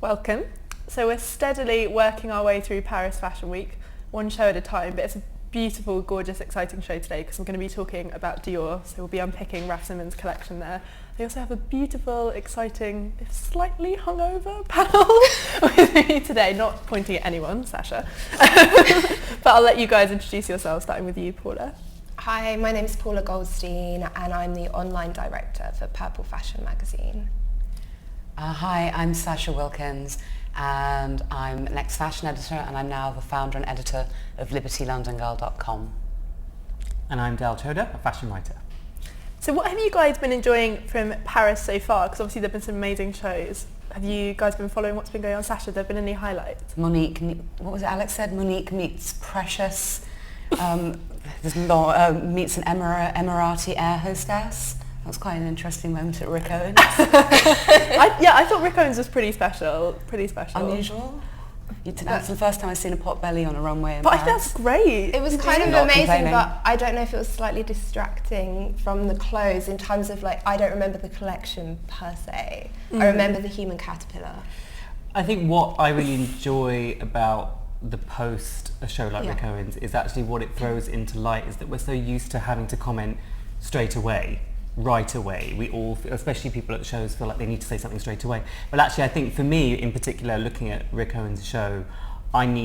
Welcome. So we're steadily working our way through Paris Fashion Week, one show at a time, but it's a beautiful, gorgeous, exciting show today because we're going to be talking about Dior, so we'll be unpicking Raf Simons' collection there. They also have a beautiful, exciting, if slightly hungover panel with me today, not pointing at anyone, Sasha. But I'll let you guys introduce yourselves, starting with you, Paula. Hi, my name is Paula Goldstein and I'm the online director for Purple Fashion magazine. Hi, I'm Sasha Wilkins and I'm an ex-fashion editor and I'm now the founder and editor of libertylondongirl.com. And I'm Chodha, a fashion writer. So what have you guys been enjoying from Paris so far? Because obviously there have been some amazing shows. Have you guys been following what's been going on? Sasha, there have been any highlights? Monique, what was it Alex said? Monique meets Precious, there's more, meets an Emirati air hostess. That was quite an interesting moment at Rick Owens. I thought Rick Owens was pretty special. Unusual? That's the first time I've seen a pot belly on a runway in But Paris. I think that's great. It was kind of amazing, but I don't know if it was slightly distracting from the clothes in terms of I don't remember the collection per se. I remember the human caterpillar. I think what I really enjoy about the post a show like Rick Owens is actually what it throws into light is that we're so used to having to comment straight away. Right away. We all, especially people at the shows, feel like they need to say something straight away. But actually I think for me in particular, looking at Rick Owens' show, I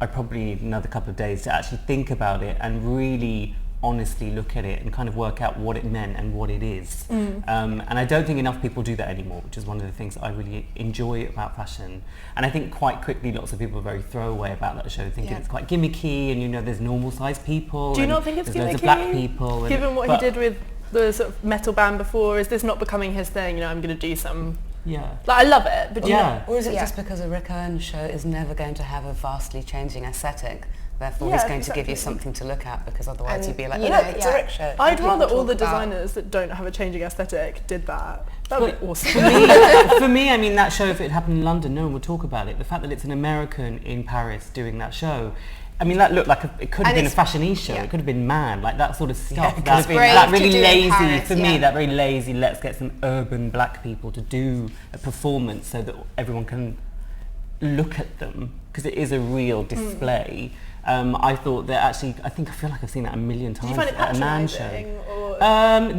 probably need another couple of days to actually think about it and really honestly look at it and kind of work out what it meant and what it is. And I don't think enough people do that anymore, which is one of the things that I really enjoy about fashion. And I think quite quickly lots of people are very throwaway about that show, thinking it's quite gimmicky and there's normal sized people. Do you not think it's gimmicky? There's loads of black people. Given what he did with the sort of metal band before, is this not becoming his thing? I'm going to do some... Yeah. I love it, but Or is it just because a Rick Owens show is never going to have a vastly changing aesthetic? Therefore, he's going to give you something to look at because otherwise you'd be like, look, it's a Rick show. I'd rather all the designers that don't have a changing aesthetic did that. That would be awesome. For me, I mean, that show, if it happened in London, no one would talk about it. The fact that it's an American in Paris doing that show, I mean, that looked like it could have been a fashion-y show. It could have been mad, like that sort of stuff. That really lazy, for me, that very lazy, let's get some urban black people to do a performance so that everyone can look at them, because it is a real display. I thought that actually, I feel like I've seen that a million times. Did you find it at a man patronising?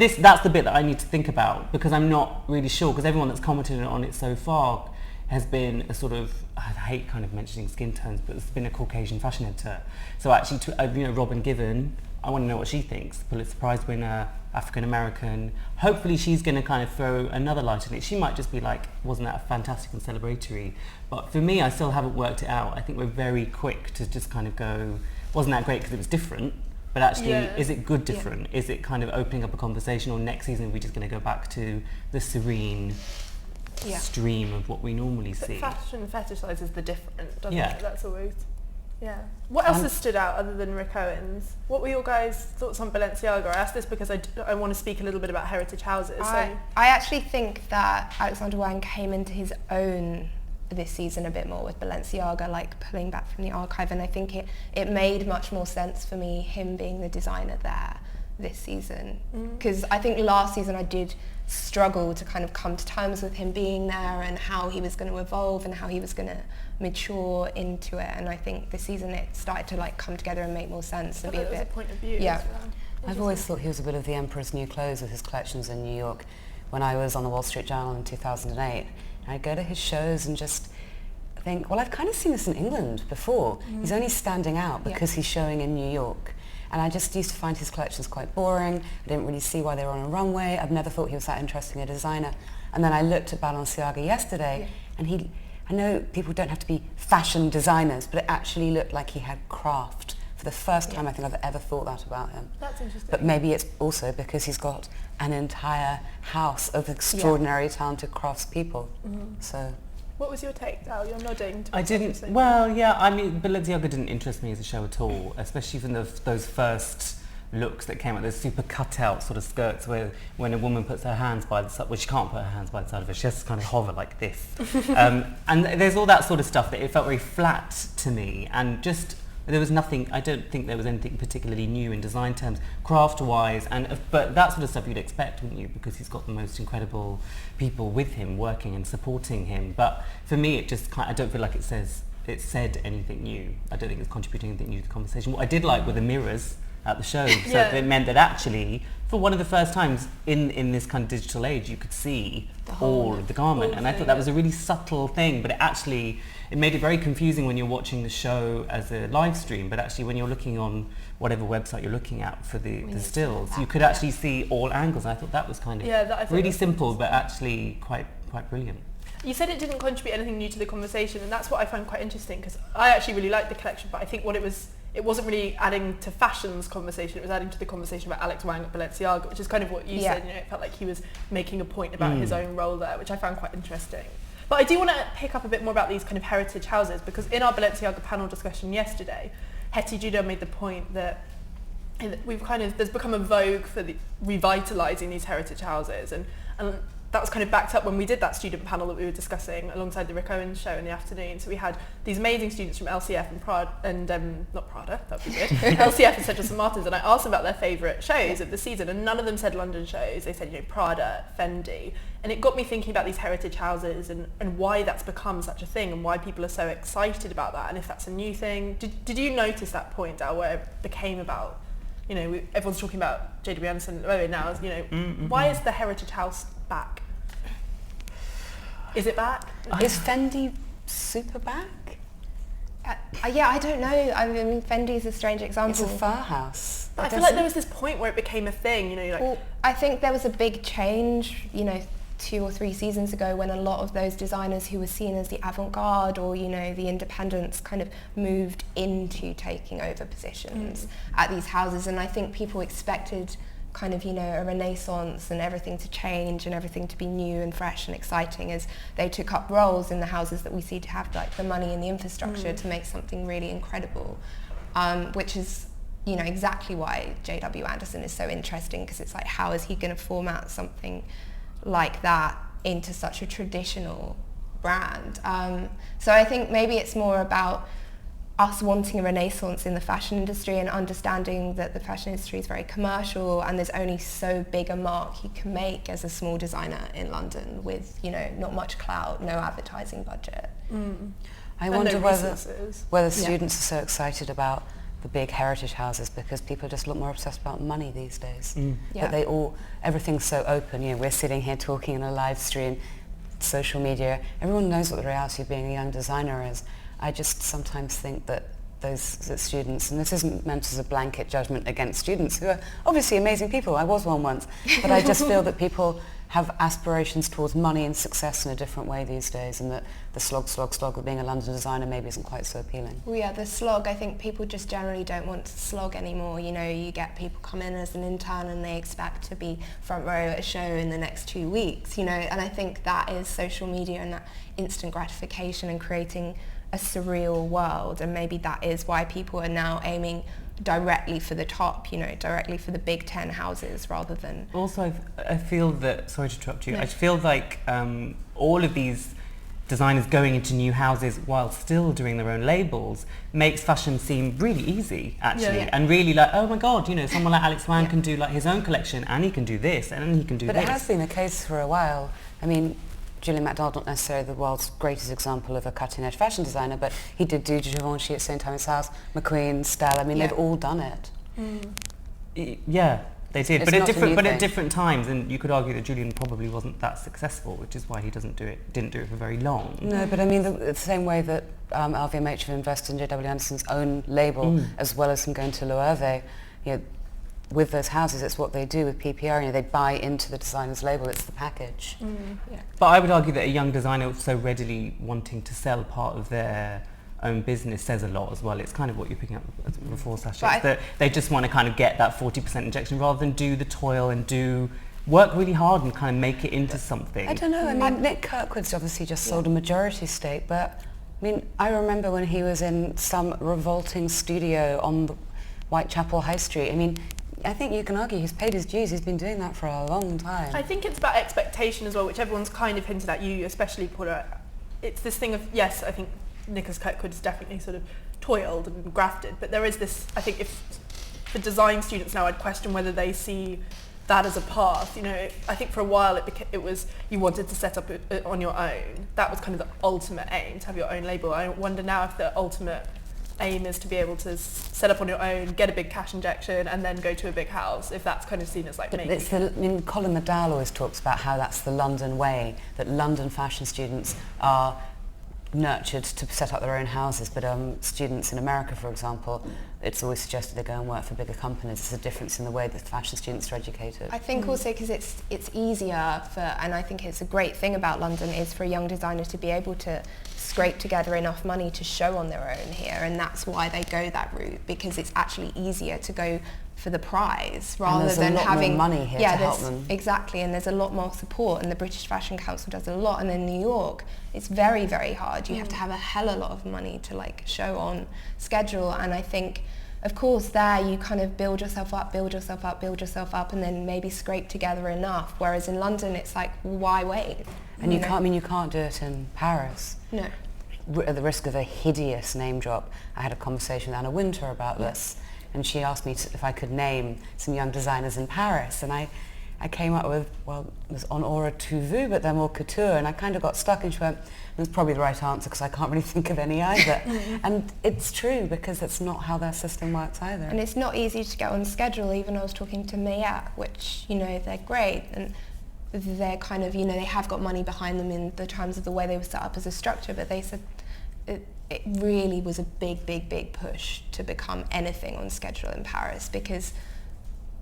show. That's the bit that I need to think about, because I'm not really sure, because everyone that's commented on it so far has been a sort of, I hate kind of mentioning skin tones, but it's been a Caucasian fashion editor. So actually, Robin Given, I want to know what she thinks. Pulitzer Prize winner, African American. Hopefully she's going to kind of throw another light on it. She might just be like, wasn't that fantastic and celebratory? But for me, I still haven't worked it out. I think we're very quick to just kind of go, wasn't that great because it was different? But actually, is it good different? Is it kind of opening up a conversation, or next season are we just going to go back to the serene stream of what we normally see? Fashion fetishizes the different, doesn't it? That's always... Yeah. What else has stood out other than Rick Owens? What were your guys' thoughts on Balenciaga? I asked this because I want to speak a little bit about heritage houses. I actually think that Alexander Wang came into his own this season a bit more with Balenciaga, like pulling back from the archive, and I think it made much more sense for me, him being the designer there this season. Because I think last season I did struggle to kind of come to terms with him being there and how he was going to evolve and how he was going to mature into it, and I think this season it started to come together and make more sense and be a bit point of view. I've always thought he was a bit of the emperor's new clothes with his collections in New York. When I was on the Wall Street Journal in 2008, I'd go to his shows and just think, well, I've kind of seen this in England before. He's only standing out because he's showing in New York. And I just used to find his collections quite boring. I didn't really see why they were on a runway. I've never thought he was that interesting a designer. And then I looked at Balenciaga yesterday, and I know people don't have to be fashion designers, but it actually looked like he had craft. For the first time I think I've ever thought that about him. That's interesting. But maybe it's also because he's got an entire house of extraordinary talented craftspeople. So. What was your take, Dal? You're nodding. I didn't. Well, yeah. I mean, Balenciaga didn't interest me as a show at all, especially from those first looks that came out. Those super cut-out sort of skirts where when a woman puts her hands by the side, well, she can't put her hands by the side of her. She has to kind of hover like this. And there's all that sort of stuff that it felt very flat to me and just There was nothing, I don't think there was anything particularly new in design terms, craft-wise, but that sort of stuff you'd expect, wouldn't you? Because he's got the most incredible people with him working and supporting him. But for me, it just I don't feel like it said anything new. I don't think it's contributing anything new to the conversation. What I did like were the mirrors at the show. So it meant that actually, for one of the first times in this kind of digital age, you could see all of the garment. And I thought that was a really subtle thing, but it made it very confusing when you're watching the show as a live stream, but actually when you're looking on whatever website you're looking at for the stills, you could actually see all angles. And I thought that was kind of really simple, but actually quite brilliant. You said it didn't contribute anything new to the conversation, and that's what I found quite interesting, because I actually really liked the collection, but I think it wasn't really adding to fashion's conversation, it was adding to the conversation about Alex Wang at Balenciaga, which is kind of what you said, it felt like he was making a point about his own role there, which I found quite interesting. But I do want to pick up a bit more about these kind of heritage houses, because in our Balenciaga panel discussion yesterday, Hetty Judah made the point that there's become a vogue for revitalising these heritage houses, and that was kind of backed up when we did that student panel that we were discussing alongside the Rick Owens show in the afternoon. So we had these amazing students from LCF and Prada, and not Prada, that would be good, LCF and Central St Martin's, and I asked them about their favourite shows of the season, and none of them said London shows. They said, Prada, Fendi, and it got me thinking about these heritage houses and why that's become such a thing and why people are so excited about that, and if that's a new thing. Did you notice that point, Al, where it became about, everyone's talking about JW Anderson now, why is the heritage house back? Is it back? Is Fendi super back? I don't know. I mean, Fendi's a strange example. It's a fur house. I feel like there was this point where it became a thing, Well, I think there was a big change, 2 or 3 seasons ago, when a lot of those designers who were seen as the avant-garde or, the independents kind of moved into taking over positions at these houses. And I think people expected kind of, a renaissance and everything to change and everything to be new and fresh and exciting as they took up roles in the houses that we see to have like the money and the infrastructure to make something really incredible, which is, exactly why JW Anderson is so interesting, because it's like, how is he going to format something like that into such a traditional brand? So I think maybe it's more about us wanting a renaissance in the fashion industry and understanding that the fashion industry is very commercial and there's only so big a mark you can make as a small designer in London with, not much clout, no advertising budget. I wonder whether students are so excited about the big heritage houses because people just look more obsessed about money these days. That everything's so open. We're sitting here talking in a live stream, social media, everyone knows what the reality of being a young designer is. I just sometimes think that those students, and this isn't meant as a blanket judgment against students who are obviously amazing people, I was one once, but I just feel that people have aspirations towards money and success in a different way these days, and that the slog of being a London designer maybe isn't quite so appealing. Well, yeah, the slog, I think people just generally don't want to slog anymore. You get people come in as an intern and they expect to be front row at a show in the next 2 weeks, and I think that is social media and that instant gratification and creating a surreal world, and maybe that is why people are now aiming directly for the top, directly for the big 10 houses rather than... Also, I feel that, sorry to interrupt you, I feel like all of these designers going into new houses while still doing their own labels makes fashion seem really easy, actually, and really like, oh my god, someone like Alex Wang can do like his own collection and he can do this and then he can do this. But it has been the case for a while. I mean, Julian MacDonald, not necessarily the world's greatest example of a cutting-edge fashion designer, but he did do Givenchy at St. Thomas House, McQueen, Stella. I mean, they've all done it. Yeah, they did, but at different times. And you could argue that Julian probably wasn't that successful, which is why he didn't do it for very long. No, but I mean, the same way that LVMH have invested in JW Anderson's own label, as well as him going to Loewe, with those houses, it's what they do with PPR. They buy into the designer's label. It's the package. But I would argue that a young designer so readily wanting to sell part of their own business says a lot as well. It's kind of what you're picking up before, Sasha. That they just want to kind of get that 40% injection rather than do the toil and work really hard and kind of make it into something. I don't know. I mean, Nick Kirkwood's obviously just sold a majority stake, but I mean, I remember when he was in some revolting studio on the Whitechapel High Street. I mean, I think you can argue he's paid his dues. He's been doing that for a long time. I think it's about expectation as well, which everyone's kind of hinted at, you especially, Paula. It's this thing of, yes, I think Nicholas Kirkwood is definitely sort of toiled and grafted, but there is this, I think if for design students now, I'd question whether they see that as a path. You know, I think for a while it was you wanted to set up on your own. That was kind of the ultimate aim, to have your own label. I wonder now if the ultimate aim is to be able to set up on your own, get a big cash injection, and then go to a big house, if that's kind of seen as like But making... Colin McDowell always talks about how that's the London way, that London fashion students are nurtured to set up their own houses, but students in America, for example, it's always suggested they go and work for bigger companies. There's a difference in the way that fashion students are educated. I think also because it's easier for, and I think it's a great thing about London, is for a young designer to be able to scrape together enough money to show on their own here, and that's why they go that route, because it's actually easier to go for the prize rather than having more money here to help them. Exactly, and there's a lot more support, and the British Fashion Council does a lot, and in New York it's very, very hard. You have to have a hell of a lot of money to like show on schedule, and I think of course there you kind of build yourself up, and then maybe scrape together enough, whereas in London it's like, why wait? And you can't do it in Paris. No. At the risk of a hideous name drop, I had a conversation with Anna Winter about this, and she asked me if I could name some young designers in Paris, and I came up with, well, it was on aura tu veux, but they're more couture, and I kind of got stuck, and she went, that's probably the right answer because I can't really think of any either. And it's true, because that's not how their system works either. And it's not easy to get on schedule. Even I was talking to Mayat, which, you know, they're great, and they're kind of, you know, they have got money behind them in the terms of the way they were set up as a structure, but they said it really was a big push to become anything on schedule in Paris, because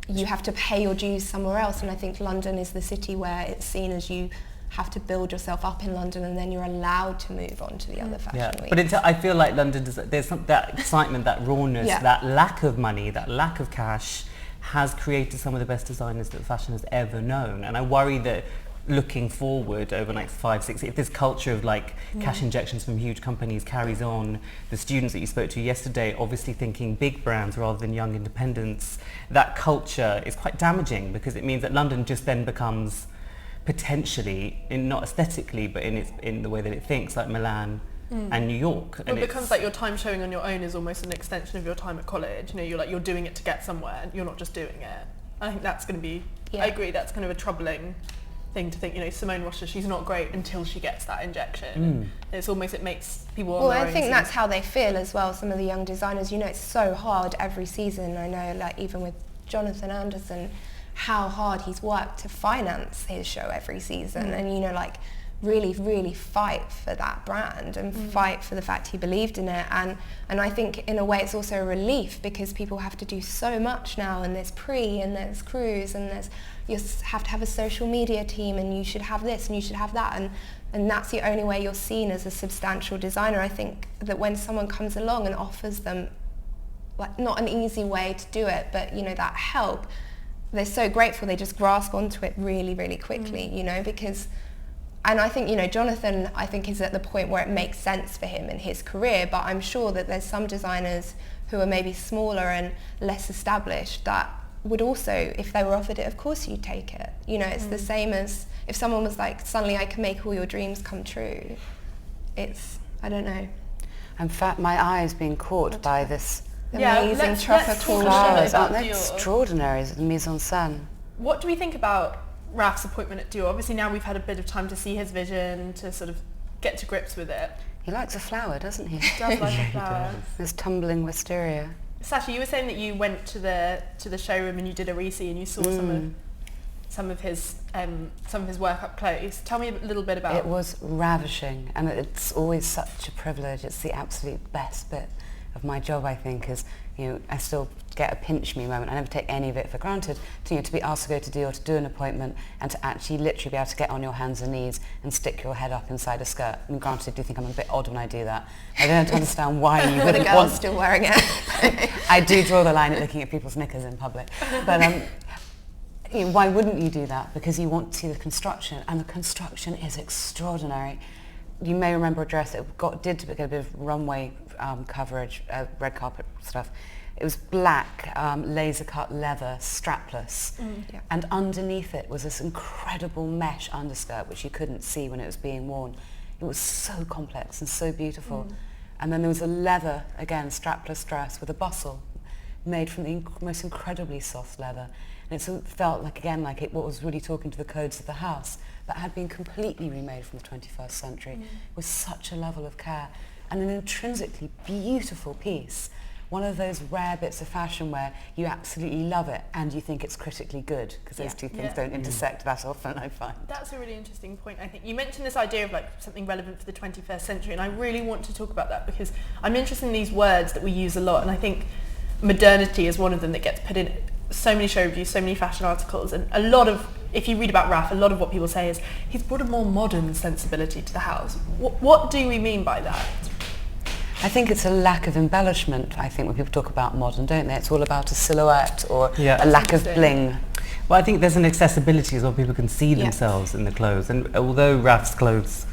you have to pay your dues somewhere else, and I think London is the city where it's seen as you have to build yourself up in London, and then you're allowed to move on to the other fashion weeks. But I feel like London there's that excitement, that rawness, that lack of money, that lack of cash has created some of the best designers that fashion has ever known, and I worry that looking forward over the next 5-6, if this culture of like cash injections from huge companies carries on, the students that you spoke to yesterday obviously thinking big brands rather than young independents, that culture is quite damaging, because it means that London just then becomes potentially, not aesthetically, but in the way that it thinks, like Milan and New York. Well, it becomes like your time showing on your own is almost an extension of your time at college. You know, you're doing it to get somewhere, and you're not just doing it. I think that's going to be, I agree, that's kind of a troubling thing to think. You know, Simone Rocha, she's not great until she gets that injection. It's almost, it makes people on their own. I think that's how they feel as well, some of the young designers. You know, it's so hard every season. I know, like, even with Jonathan Anderson, how hard he's worked to finance his show every season, and, you know, like, really fight for that brand and fight for the fact he believed in it, and I think in a way it's also a relief, because people have to do so much now, and there's and there's crews, and you have to have a social media team, and you should have this and you should have that, and that's the only way you're seen as a substantial designer. I think that when someone comes along and offers them, like, not an easy way to do it, but, you know, that help, they're so grateful, they just grasp onto it really quickly, you know, because... And I think, you know, Jonathan, I think, is at the point where it makes sense for him in his career, but I'm sure that there's some designers who are maybe smaller and less established that would also, if they were offered it, of course you'd take it. You know, it's the same as if someone was like, suddenly I can make all your dreams come true. It's, I don't know. In fact, my eye is being caught by this amazing tropical flowers. Aren't they extraordinary, the mise en scène? What do we think about Raf's appointment at Dior? Obviously now we've had a bit of time to see his vision, to sort of get to grips with it. He likes a flower, doesn't he? He does like a flower. This tumbling wisteria. Sasha, you were saying that you went to the showroom and you did a re-see and you saw some of his work up close. Tell me a little bit about it. It was ravishing, and it's always such a privilege. It's the absolute best bit of my job, I think, is, you know, I still get a pinch me moment. I never take any of it for granted. To, you know, to be asked to go to Dior to do an appointment and to actually literally be able to get on your hands and knees and stick your head up inside a skirt. I mean, granted, I do think I'm a bit odd when I do that. I don't understand why you wouldn't want... still wearing it. I do draw the line at looking at people's knickers in public. But you know, why wouldn't you do that? Because you want to see the construction, and the construction is extraordinary. You may remember a dress that did get a bit of runway coverage, red carpet stuff. It was black, laser-cut leather, strapless, and underneath it was this incredible mesh underskirt which you couldn't see when it was being worn. It was so complex and so beautiful. And then there was a leather, again, strapless dress with a bustle made from the most incredibly soft leather. And it sort of felt like, again, like it what was really talking to the codes of the house, but had been completely remade from the 21st century with such a level of care. And an intrinsically beautiful piece. One of those rare bits of fashion where you absolutely love it and you think it's critically good, because those two things don't intersect that often, I find. That's a really interesting point, I think. You mentioned this idea of like something relevant for the 21st century, and I really want to talk about that because I'm interested in these words that we use a lot, and I think modernity is one of them that gets put in so many show reviews, so many fashion articles, and a lot of, if you read about Raf, a lot of what people say is he's brought a more modern sensibility to the house. What do we mean by that? I think it's a lack of embellishment, I think, when people talk about modern, don't they? It's all about a silhouette or a lack of bling. Well, I think there's an accessibility as well. People can see themselves in the clothes. And although Raf's clothes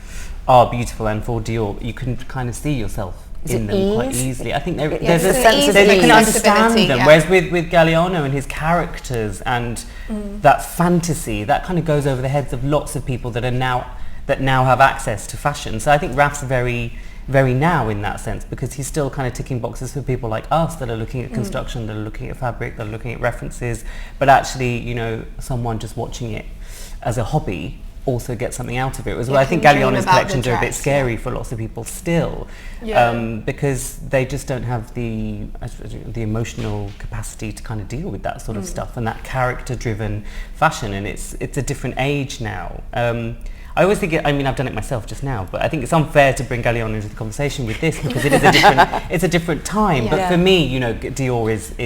are beautiful, and for Dior, you can kind of see yourself in them quite easily. I think there's a sense of you can understand them. Whereas with Galliano and his characters and that fantasy, that kind of goes over the heads of lots of people that now have access to fashion. So I think Raf's very now in that sense, because he's still kind of ticking boxes for people like us that are looking at construction, that are looking at fabric, that are looking at references, but actually, you know, someone just watching it as a hobby also gets something out of it as well. I think Galliano's collections are a bit scary for lots of people still, because they just don't have the emotional capacity to kind of deal with that sort of stuff and that character-driven fashion, and it's a different age now. I always think, I've done it myself just now, but I think it's unfair to bring Galliano into the conversation with this because it is it's a different time. But for me, you know, Dior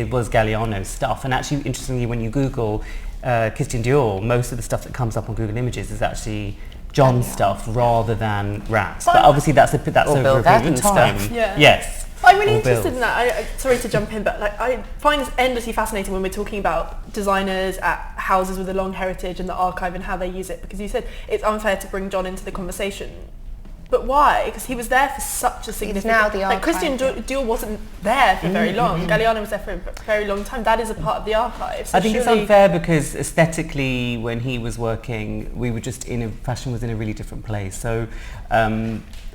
was Galliano's stuff. And actually, interestingly, when you Google Christian Dior, most of the stuff that comes up on Google Images is actually John's stuff rather than Raf's. But obviously, that's over a period of time. Yes. I'm really interested in that. Sorry to jump in, but like I find this endlessly fascinating when we're talking about designers at houses with a long heritage and the archive and how they use it. Because you said it's unfair to bring John into the conversation, but why? Because he was there for such a significant. Now the archive. Like Christian Dior wasn't there for very long. Galliano was there for a very long time. That is a part of the archive. So I think it's unfair because aesthetically, when he was working, we were just fashion was in a really different place. So.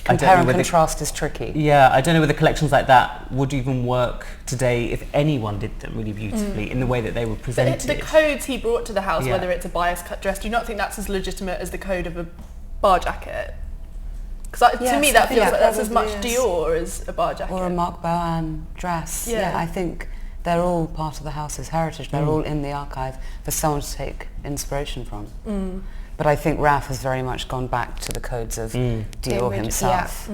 Compare and contrast is tricky. Yeah, I don't know whether collections like that would even work today if anyone did them really beautifully in the way that they were presented. But the codes he brought to the house, whether it's a bias cut dress, do you not think that's as legitimate as the code of a bar jacket? Because to me that feels like that's as much Dior as a bar jacket. Or a Marc Bohan dress. Yeah, I think they're all part of the house's heritage. They're all in the archive for someone to take inspiration from. But I think Raf has very much gone back to the codes of Dior himself.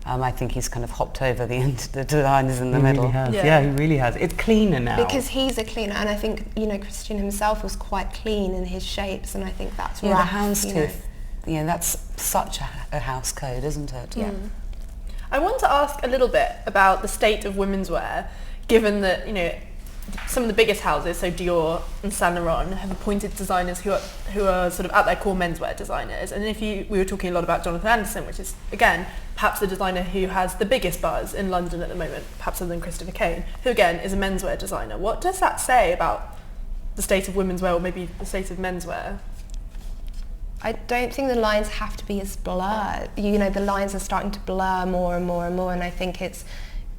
I think he's kind of hopped over the designers in the middle. Really has. Yeah, he really has. It's cleaner now. Because he's a cleaner, and I think, you know, Christian himself was quite clean in his shapes, and I think that's the houndstooth. You know, that's such a house code, isn't it? Yeah. I want to ask a little bit about the state of women's wear, given that, you know, some of the biggest houses, so Dior and Saint Laurent, have appointed designers who are sort of at their core menswear designers. And we were talking a lot about Jonathan Anderson, which is again perhaps the designer who has the biggest buzz in London at the moment, perhaps other than Christopher Kane, who again is a menswear designer. What does that say about the state of women's wear, or maybe the state of menswear? I don't think the lines have to be as blurred. You know, the lines are starting to blur more and more and more, and I think it's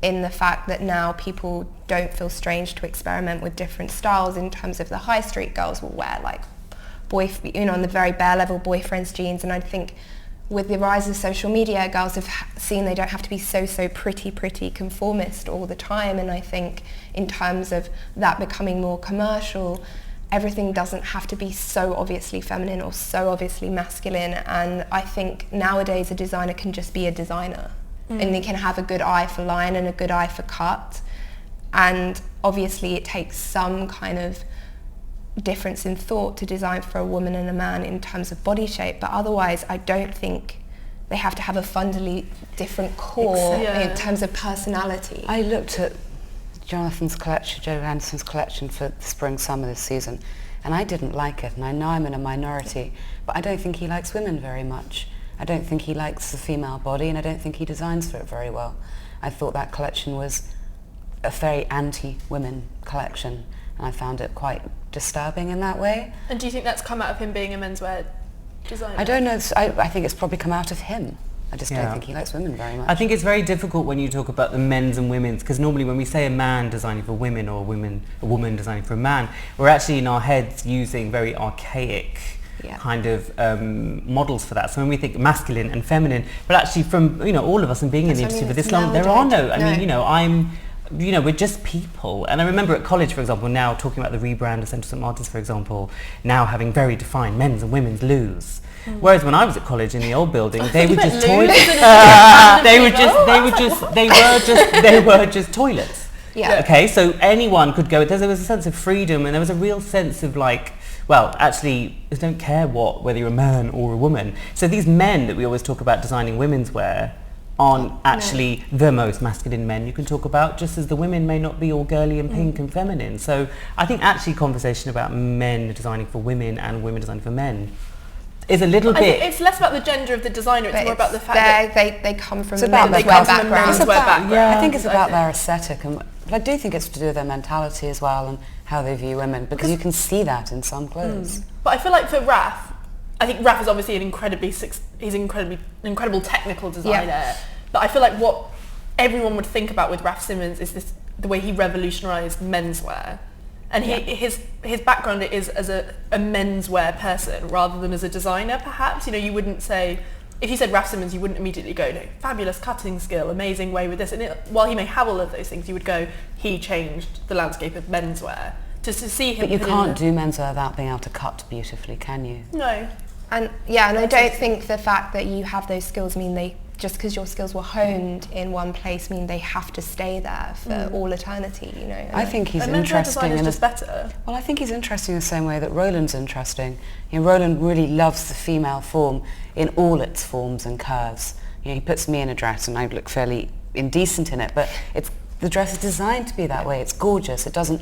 in the fact that now people don't feel strange to experiment with different styles. In terms of the high street girls will wear like on the very bare level boyfriend's jeans, and I think with the rise of social media, girls have seen they don't have to be so pretty conformist all the time, and I think in terms of that becoming more commercial, everything doesn't have to be so obviously feminine or so obviously masculine, and I think nowadays a designer can just be a designer. And they can have a good eye for line and a good eye for cut, and obviously it takes some kind of difference in thought to design for a woman and a man in terms of body shape, but otherwise I don't think they have to have a fundamentally different core in terms of personality. I looked at Joe Anderson's collection for spring summer this season, and I didn't like it, and I know I'm in a minority, but I don't think he likes women very much. I don't think he likes the female body, and I don't think he designs for it very well. I thought that collection was a very anti-women collection, and I found it quite disturbing in that way. And do you think that's come out of him being a menswear designer? I don't know. I think it's probably come out of him. I just don't think he likes women very much. I think it's very difficult when you talk about the men's and women's, because normally when we say a man designing for women or a woman designing for a man, we're actually in our heads using very archaic kind of models for that. So when we think masculine and feminine, but actually from all of us and being in the industry for this long, there are no. I mean, we're just people. And I remember at college, for example, now talking about the rebrand of Central St Martin's, for example, now having very defined men's and women's loos. Whereas when I was at college in the old building, they were just toilets. They were just toilets. Yeah. Okay, so anyone could go. There was a sense of freedom, and there was a real sense of like, well, actually, I don't care whether you're a man or a woman. So these men that we always talk about designing women's wear aren't actually the most masculine men you can talk about, just as the women may not be all girly and pink and feminine. So I think actually conversation about men designing for women and women designing for men is a little bit... It's less about the gender of the designer, it's more about the fact that they come from a menswear background. I think it's about their aesthetic, but I do think it's to do with their mentality as well and how they view women, because you can see that in some clothes. But I feel like for Raf, I think Raf is obviously an incredible technical designer, but I feel like what everyone would think about with Raf Simons is the way he revolutionised menswear. And his background is as a menswear person rather than as a designer, perhaps. You wouldn't say, if you said Raf Simons, you wouldn't immediately go, no, fabulous cutting skill, amazing way with this. And while he may have all of those things, you would go, he changed the landscape of menswear. Just to see him. But you can't do menswear without being able to cut beautifully, can you? No. And I don't think the fact that you have those skills mean just because your skills were honed in one place mean they have to stay there for all eternity, I think he's interesting. Is just better. Well, I think he's interesting in the same way that Roland's interesting. Roland really loves the female form in all its forms and curves. He puts me in a dress and I look fairly indecent in it, but the dress is designed to be that way. It's gorgeous. It doesn't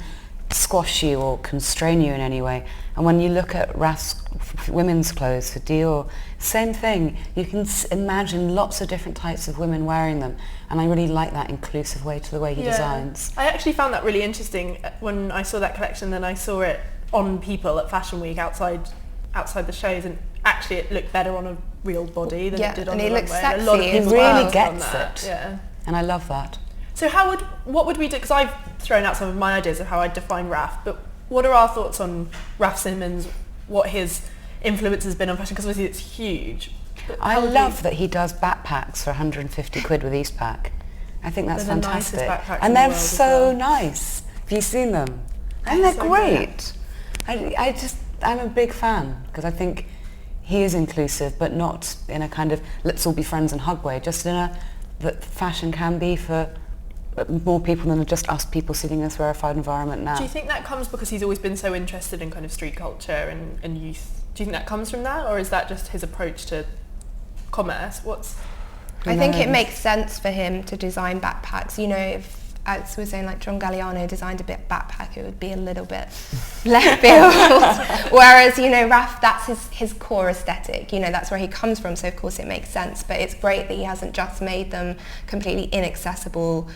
squash you or constrain you in any way. And when you look at Raf's women's clothes for Dior, same thing. You can imagine lots of different types of women wearing them, and I really like that inclusive way to the way he designs. I actually found that really interesting when I saw that collection, and I saw it on people at Fashion Week outside the shows, and actually it looked better on a real body than it did on the runway. Sexy. A lot of people he really gets it. Yeah. And I love that. So what would we do? Because I've thrown out some of my ideas of how I define Raf, but what are our thoughts on Raf Simons? What his influence has been on fashion? Because obviously it's huge. I love that he does backpacks for 150 quid with Eastpak. I think that's fantastic. And they're so nice. Have you seen them? And they're great. I'm a big fan because I think he is inclusive, but not in a kind of let's all be friends and hug way, just in a that fashion can be for more people than just us people sitting in this rarefied environment now. Do you think that comes because he's always been so interested in kind of street culture and youth? Do you think that comes from that, or is that just his approach to commerce? I think it makes sense for him to design backpacks. If, as we were saying, like John Galliano designed a bit backpack, it would be a little bit left field. Whereas, Raf, that's his core aesthetic. That's where he comes from, so of course it makes sense. But it's great that he hasn't just made them completely inaccessible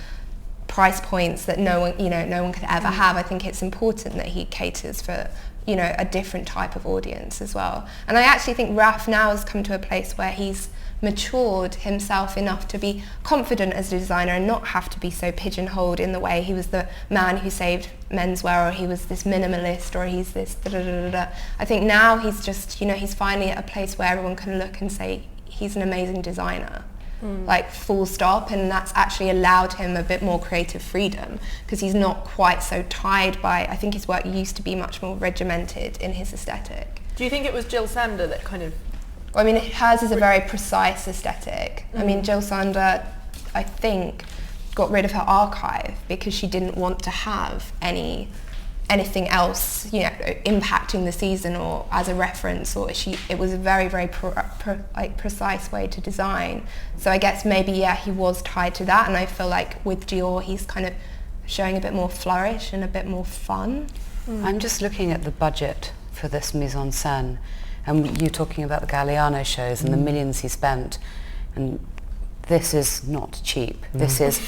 price points that no one could ever have. I think it's important that he caters for a different type of audience as well. And I actually think Raf now has come to a place where he's matured himself enough to be confident as a designer and not have to be so pigeonholed in the way he was the man who saved menswear, or he was this minimalist, or he's this da-da-da-da-da. I think now he's just, he's finally at a place where everyone can look and say he's an amazing designer. Like full stop, and that's actually allowed him a bit more creative freedom because he's not quite so tied by, I think his work used to be much more regimented in his aesthetic. Do you think it was Jill Sander that kind of... I mean, hers is a very precise aesthetic. I mean, Jill Sander, I think, got rid of her archive because she didn't want to have anything else, impacting the season or as a reference, or it was a very, very precise way to design. So I guess maybe, he was tied to that, and I feel like with Dior, he's kind of showing a bit more flourish and a bit more fun. I'm just looking at the budget for this mise en scène, and you're talking about the Galliano shows and the millions he spent, and this is not cheap. This is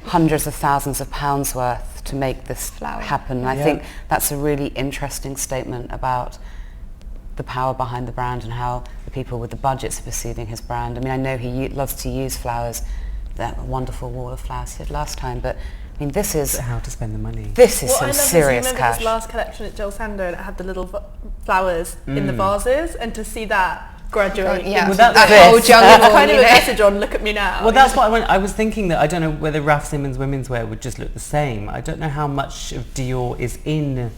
hundreds of thousands of pounds worth to make this happen. I think that's a really interesting statement about the power behind the brand and how the people with the budgets are perceiving his brand. I mean, I know he loves to use flowers, that wonderful wall of flowers he did last time, but I mean, this is how to spend the money. This is Well, some I love serious this. You remember cash. this last collection at Jill Sander, and it had the little flowers in the vases, and to see that graduate Yeah, into that's that this. whole jungle. it's kind of you a know? message on look at me now. Well, that's what I was thinking, that I don't know whether Raf Simons women's wear would just look the same. I don't know how much of Dior is in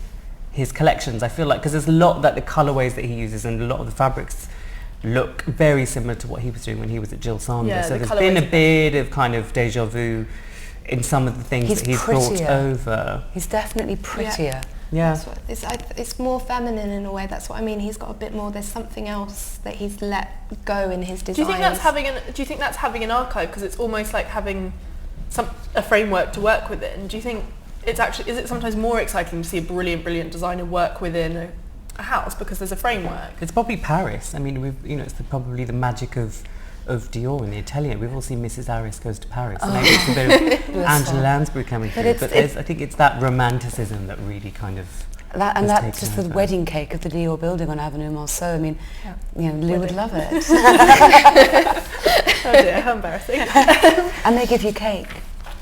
his collections. I feel like, because there's a lot that the colorways that he uses and a lot of the fabrics look very similar to what he was doing when he was at Jill Sander. Yeah, so the there's been a colourways bit of kind of deja vu in some of the things He's that he's brought prettier. over. He's definitely prettier. Yeah. That's what, it's more feminine in a way. That's what I mean. He's got a bit more. There's something else that he's let go in his designs. Do you think that's having an archive, because it's almost like having a framework to work within? Do you think is it sometimes more exciting to see a brilliant designer work within a house because there's a framework? It's probably Paris. I mean, it's probably the magic of Dior and the Atelier. We've all seen Mrs. Harris Goes to Paris. Maybe it's a bit of Angela Lansbury coming through. But I think it's that romanticism that really kind of That's just the wedding cake of the Dior building on Avenue Marceau. I mean, Lou would love it. Oh dear, how embarrassing. And they give you cake.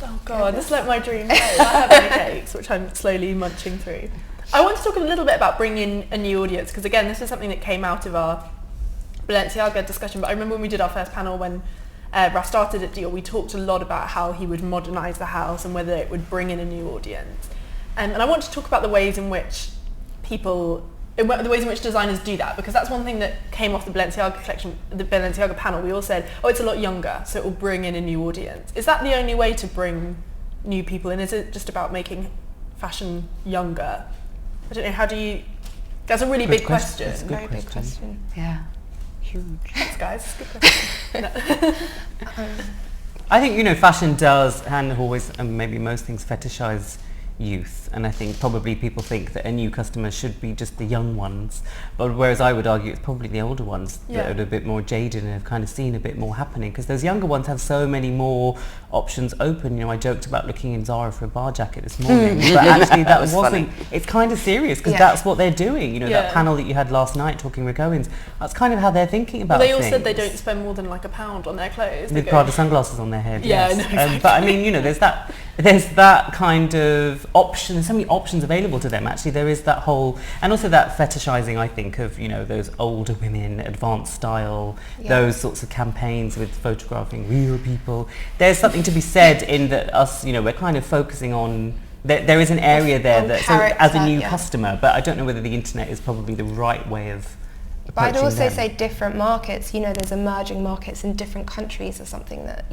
Oh God, this is like my dream cake. I have any cakes, which I'm slowly munching through. I want to talk a little bit about bringing in a new audience, because again, this is something that came out of our Balenciaga discussion, but I remember when we did our first panel when Raf started at Dior, we talked a lot about how he would modernise the house and whether it would bring in a new audience. And I want to talk about the ways in which designers do that, because that's one thing that came off the Balenciaga collection, the Balenciaga panel. We all said, oh, it's a lot younger, so it will bring in a new audience. Is that the only way to bring new people in? Is it just about making fashion younger? I don't know, that's a really big question. That's a good Very big question. Yeah. Huge. Thanks guys, good question. No. I think, fashion does, and always, and maybe most things, fetishize youth, and I think probably people think that a new customer should be just the young ones, but whereas I would argue it's probably the older ones that are a bit more jaded and have kind of seen a bit more happening, because those younger ones have so many more options open. I joked about looking in Zara for a bar jacket this morning, but actually that wasn't funny. It's kind of serious, because that's what they're doing. That panel that you had last night talking with Owens, that's kind of how they're thinking about they all things. said they don't spend more than like £1 on their clothes. With Prada sunglasses on their head. Yeah, yes. no, exactly. But I mean, there's that kind of option. There's so many options available to them. Actually, there is that whole, and also that fetishizing, I think, of those older women, advanced style, those sorts of campaigns with photographing real people. There's something to be said in that us, we're kind of focusing on. There is an area there that, so as a new customer, but I don't know whether the internet is probably the right way of. But I'd also say different markets, there's emerging markets in different countries or something that,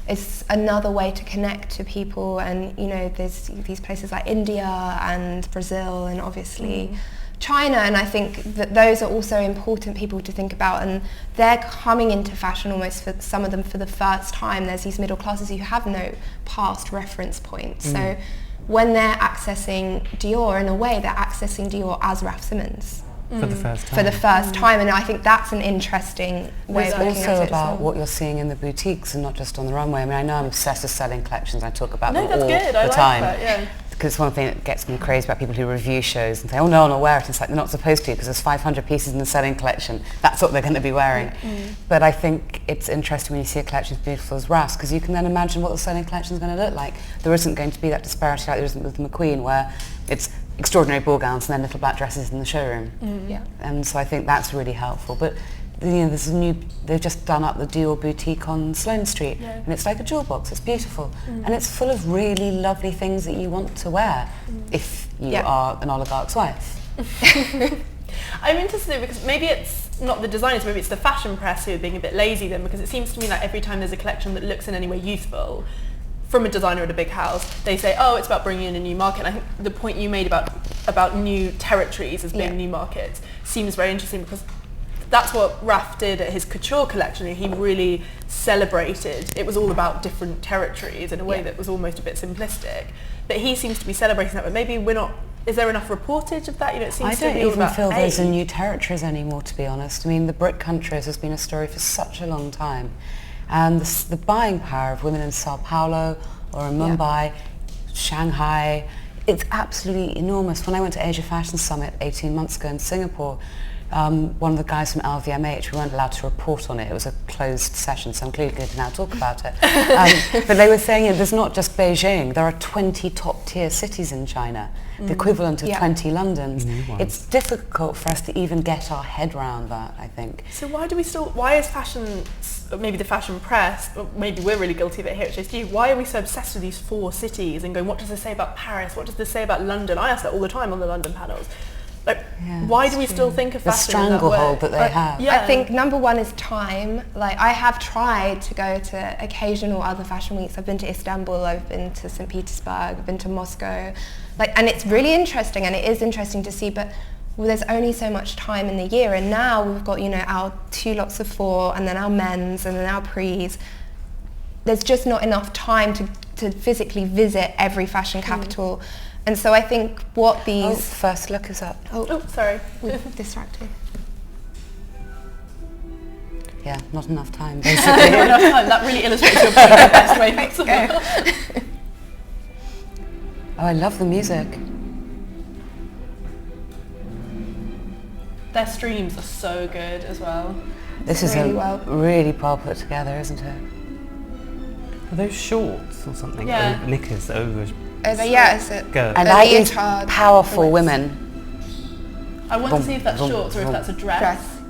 is another way to connect to people. And, there's these places like India and Brazil and obviously China. And I think that those are also important people to think about. And they're coming into fashion almost for some of them for the first time. There's these middle classes who have no past reference points. So when they're accessing Dior, in a way, they're accessing Dior as Raf Simons. For the first time. For the first time, and I think that's an interesting way of looking at it. It's also about what you're seeing in the boutiques and not just on the runway. I mean, I know I'm obsessed with selling collections. I talk about them all the time. That, because it's one thing that gets me crazy about people who review shows and say, oh no, I'll wear it. It's like they're not supposed to, because there's 500 pieces in the selling collection. That's what they're going to be wearing. But I think it's interesting when you see a collection as beautiful as Raf's, because you can then imagine what the selling collection is going to look like. There isn't going to be that disparity like there isn't with the McQueen, where it's extraordinary ball gowns and then little black dresses in the showroom. And so I think that's really helpful. But there's they've just done up the Dior boutique on Sloane Street, and it's like a jewel box. It's beautiful, and it's full of really lovely things that you want to wear if you are an oligarch's wife. I'm interested because maybe it's not the designers, maybe it's the fashion press who are being a bit lazy then, because it seems to me like every time there's a collection that looks in any way youthful from a designer at a big house, they say, oh, it's about bringing in a new market. And I think the point you made about new territories as being new markets seems very interesting, because that's what Raf did at his couture collection. He really celebrated, it was all about different territories in a way that was almost a bit simplistic. But he seems to be celebrating that, but maybe we're not, is there enough reportage of that? It seems to be all about I don't even feel those are new territories anymore, to be honest. I mean, the BRIC countries has been a story for such a long time. And the buying power of women in Sao Paulo or in Mumbai, Shanghai, it's absolutely enormous. When I went to Asia Fashion Summit 18 months ago in Singapore, one of the guys from LVMH, we weren't allowed to report on it. It was a closed session, so I'm clearly going to now talk about it. But they were saying there's not just Beijing, there are 20 top-tier cities in China, the equivalent of 20 Londons. It's difficult for us to even get our head around that, I think. So why is fashion, maybe the fashion press, or maybe we're really guilty of it here at JST, why are we so obsessed with these 4 cities and going, what does this say about Paris? What does this say about London? I ask that all the time on the London panels. Like, why do we still think of fashion in that way? The stranglehold that they have. Yeah. I think number one is time. Like, I have tried to go to occasional other fashion weeks. I've been to Istanbul, I've been to St. Petersburg, I've been to Moscow. Like, and it's really interesting, and it is interesting to see, but there's only so much time in the year, and now we've got, our 2 lots of 4, and then our men's, and then our pre's. There's just not enough time to physically visit every fashion capital. And so I think what these... first look is up. Oh, sorry. We're distracted. Yeah, not enough time, basically. Not enough time. That really illustrates your point the best way possible. Oh, I love the music. Their streams are so good as well. This is really well put together, isn't it? Are those shorts or something? Yeah. Or knickers over... It's a I like these powerful women. I want to see if that's shorts or if that's a dress.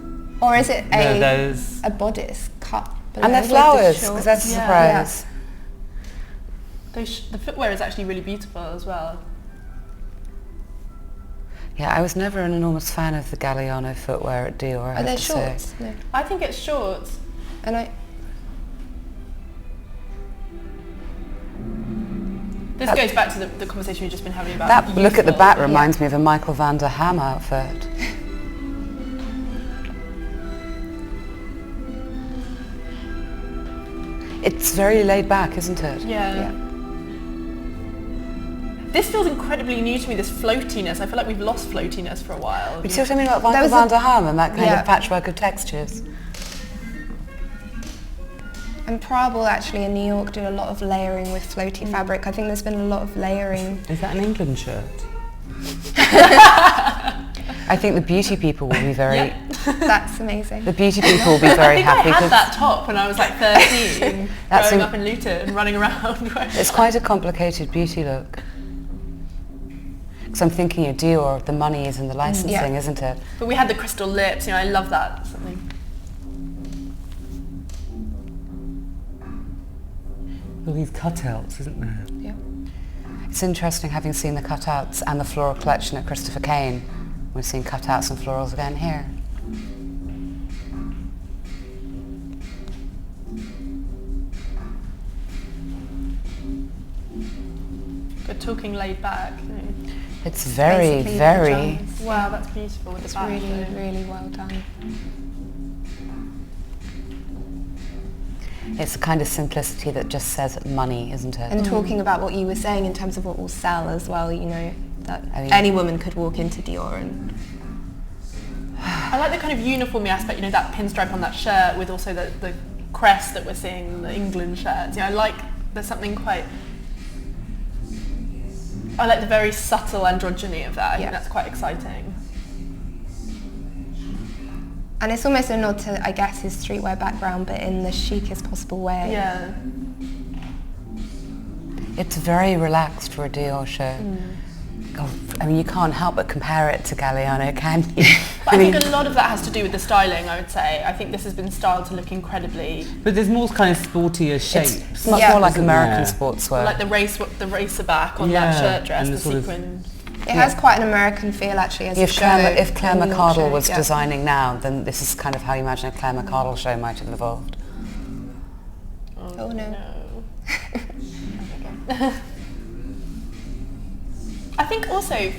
Or is it those... a bodice cut below? And they're flowers, because that's a surprise. The footwear is actually really beautiful as well. Yeah, I was never an enormous fan of the Galliano footwear at Dior. Are they shorts? No. I think it's shorts. And this goes back to the conversation we've just been having about... That look at the back reminds me of a Michael van der Ham outfit. It's very laid back, isn't it? Yeah. This feels incredibly new to me, this floatiness. I feel like we've lost floatiness for a while. You see what I mean about Michael van der Ham and that kind of patchwork of textures? And Prabal actually in New York do a lot of layering with floaty fabric. I think there's been a lot of layering. Is that an England shirt? I think the beauty people will be very... That's amazing. The beauty people will be very happy. I had that top when I was like 13, growing up in Luton and running around. It's quite a complicated beauty look. Because I'm thinking of Dior, the money is in the licensing, isn't it? But we had the crystal lips, I love that. Something. All these cutouts, isn't there? Yeah. It's interesting having seen the cutouts and the floral collection at Christopher Kane. We've seen cutouts and florals again here. Good talking laid back. It's very, very... Wow, that's beautiful with the back. It's really, really well done. It's the kind of simplicity that just says money, isn't it? And talking about what you were saying in terms of what will sell as well, that any woman could walk into Dior and... I like the kind of uniformy aspect, that pinstripe on that shirt with also the crest that we're seeing in the England shirts. There's something quite... I like the very subtle androgyny of that. I think that's quite exciting. And it's almost a nod to, I guess, his streetwear background, but in the chicest possible way. Yeah. It's very relaxed for a Dior show. You can't help but compare it to Galliano, can you? But I think a lot of that has to do with the styling, I would say. I think this has been styled to look incredibly... But there's more kind of sportier shapes. It's much more like American sportswear. Like the racer back on that shirt dress, and the sequin. It has quite an American feel, actually, as a show. If Claire McCardle was designing now, then this is kind of how you imagine a Claire McCardle show might have evolved. Oh no. I think also,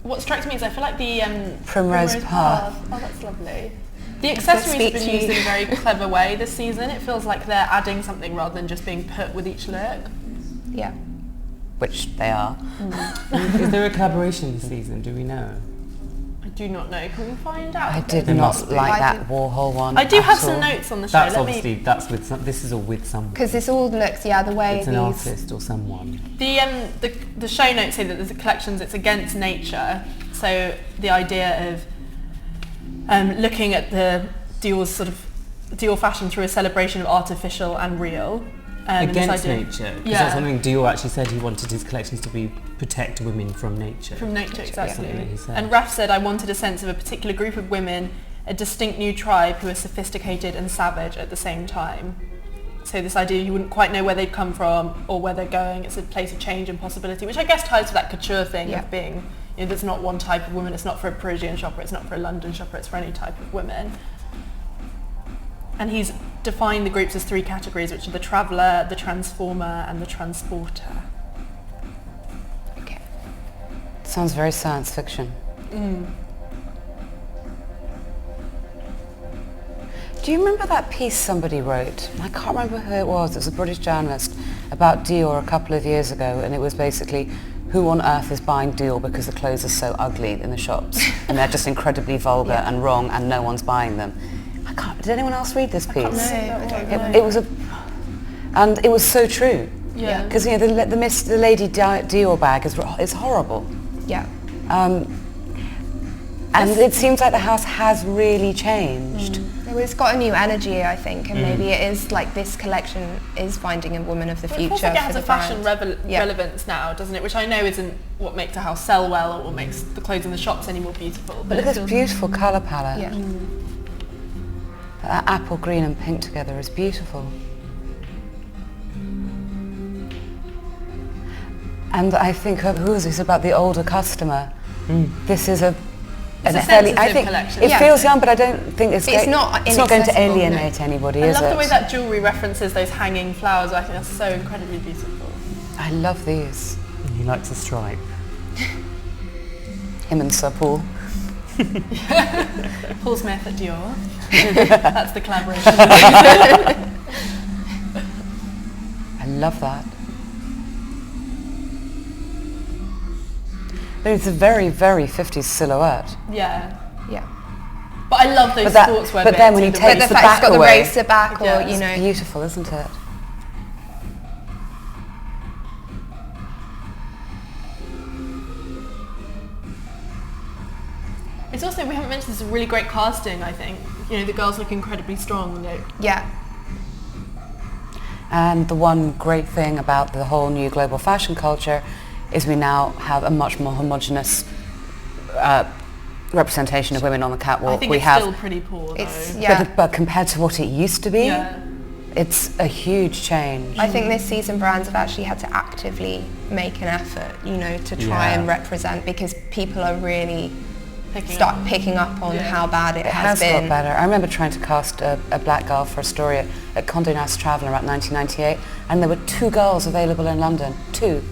what strikes me is I feel like the Primrose Path. Oh, that's lovely. The accessories have been used in a very clever way this season. It feels like they're adding something rather than just being put with each look. Yeah. Which they are. Is there a collaboration this season? Do we know? I do not know. Can we find out? I did not like that Warhol one. I do have some notes on the show. That's with some. This is all with someone. Because this all looks, the way it's an artist or someone. The show notes say that there's collections. It's against nature. So the idea of looking at the Dior fashion through a celebration of artificial and real. Against nature. Because that's something Dior actually said, he wanted his collections to protect women from nature. From nature, exactly. Yeah. And Raf said, I wanted a sense of a particular group of women, a distinct new tribe who are sophisticated and savage at the same time. So this idea you wouldn't quite know where they'd come from or where they're going. It's a place of change and possibility, which I guess ties to that couture thing of being, there's not one type of woman. It's not for a Parisian shopper, it's not for a London shopper, it's for any type of women. And he's defined the groups as 3 categories, which are the traveller, the transformer, and the transporter. Okay. Sounds very science fiction. Do you remember that piece somebody wrote? I can't remember who it was. It was a British journalist about Dior a couple of years ago, and it was basically, who on earth is buying Dior because the clothes are so ugly in the shops and they're just incredibly vulgar and wrong and no one's buying them. Did anyone else read this piece? It was and it was so true. Yeah. Because the Lady Dior bag is horrible. Yeah. And it seems like the house has really changed. Well, it's got a new energy, I think, and maybe it is like this collection is finding a woman of the future. It feels like it has for a the fashion brand. relevance now, doesn't it? Which I know isn't what makes a house sell well or what makes the clothes in the shops any more beautiful. But look at this beautiful colour palette. Yeah. That apple green and pink together is beautiful. And I think, who was this about the older customer? This is a fairly, I think collection. it feels young, but I don't think it's not going to alienate anybody, I is love it? the way that jewellery references those hanging flowers. I think that's so incredibly beautiful. I love these. He likes a stripe. Him and Sir Paul. Paul Smith at Dior. That's the collaboration. I love that. But it's a very, very 50s silhouette. Yeah. Yeah. But I love those sportswear But bits. then when he the takes But the the fact back it's got away, the racer back, Yeah, or it's you know. beautiful, isn't it? It's also, we haven't mentioned this, is really great casting, I think. The girls look incredibly strong. Yeah. And the one great thing about the whole new global fashion culture is we now have a much more homogenous representation of women on the catwalk. I think it's still pretty poor, though. But compared to what it used to be, it's a huge change. I think this season brands have actually had to actively make an effort, to try and represent, because people are really picking up on how bad it has been. Got better. I remember trying to cast a black girl for a story at Condé Nast Traveler around 1998, and there were 2 girls available in London. 2.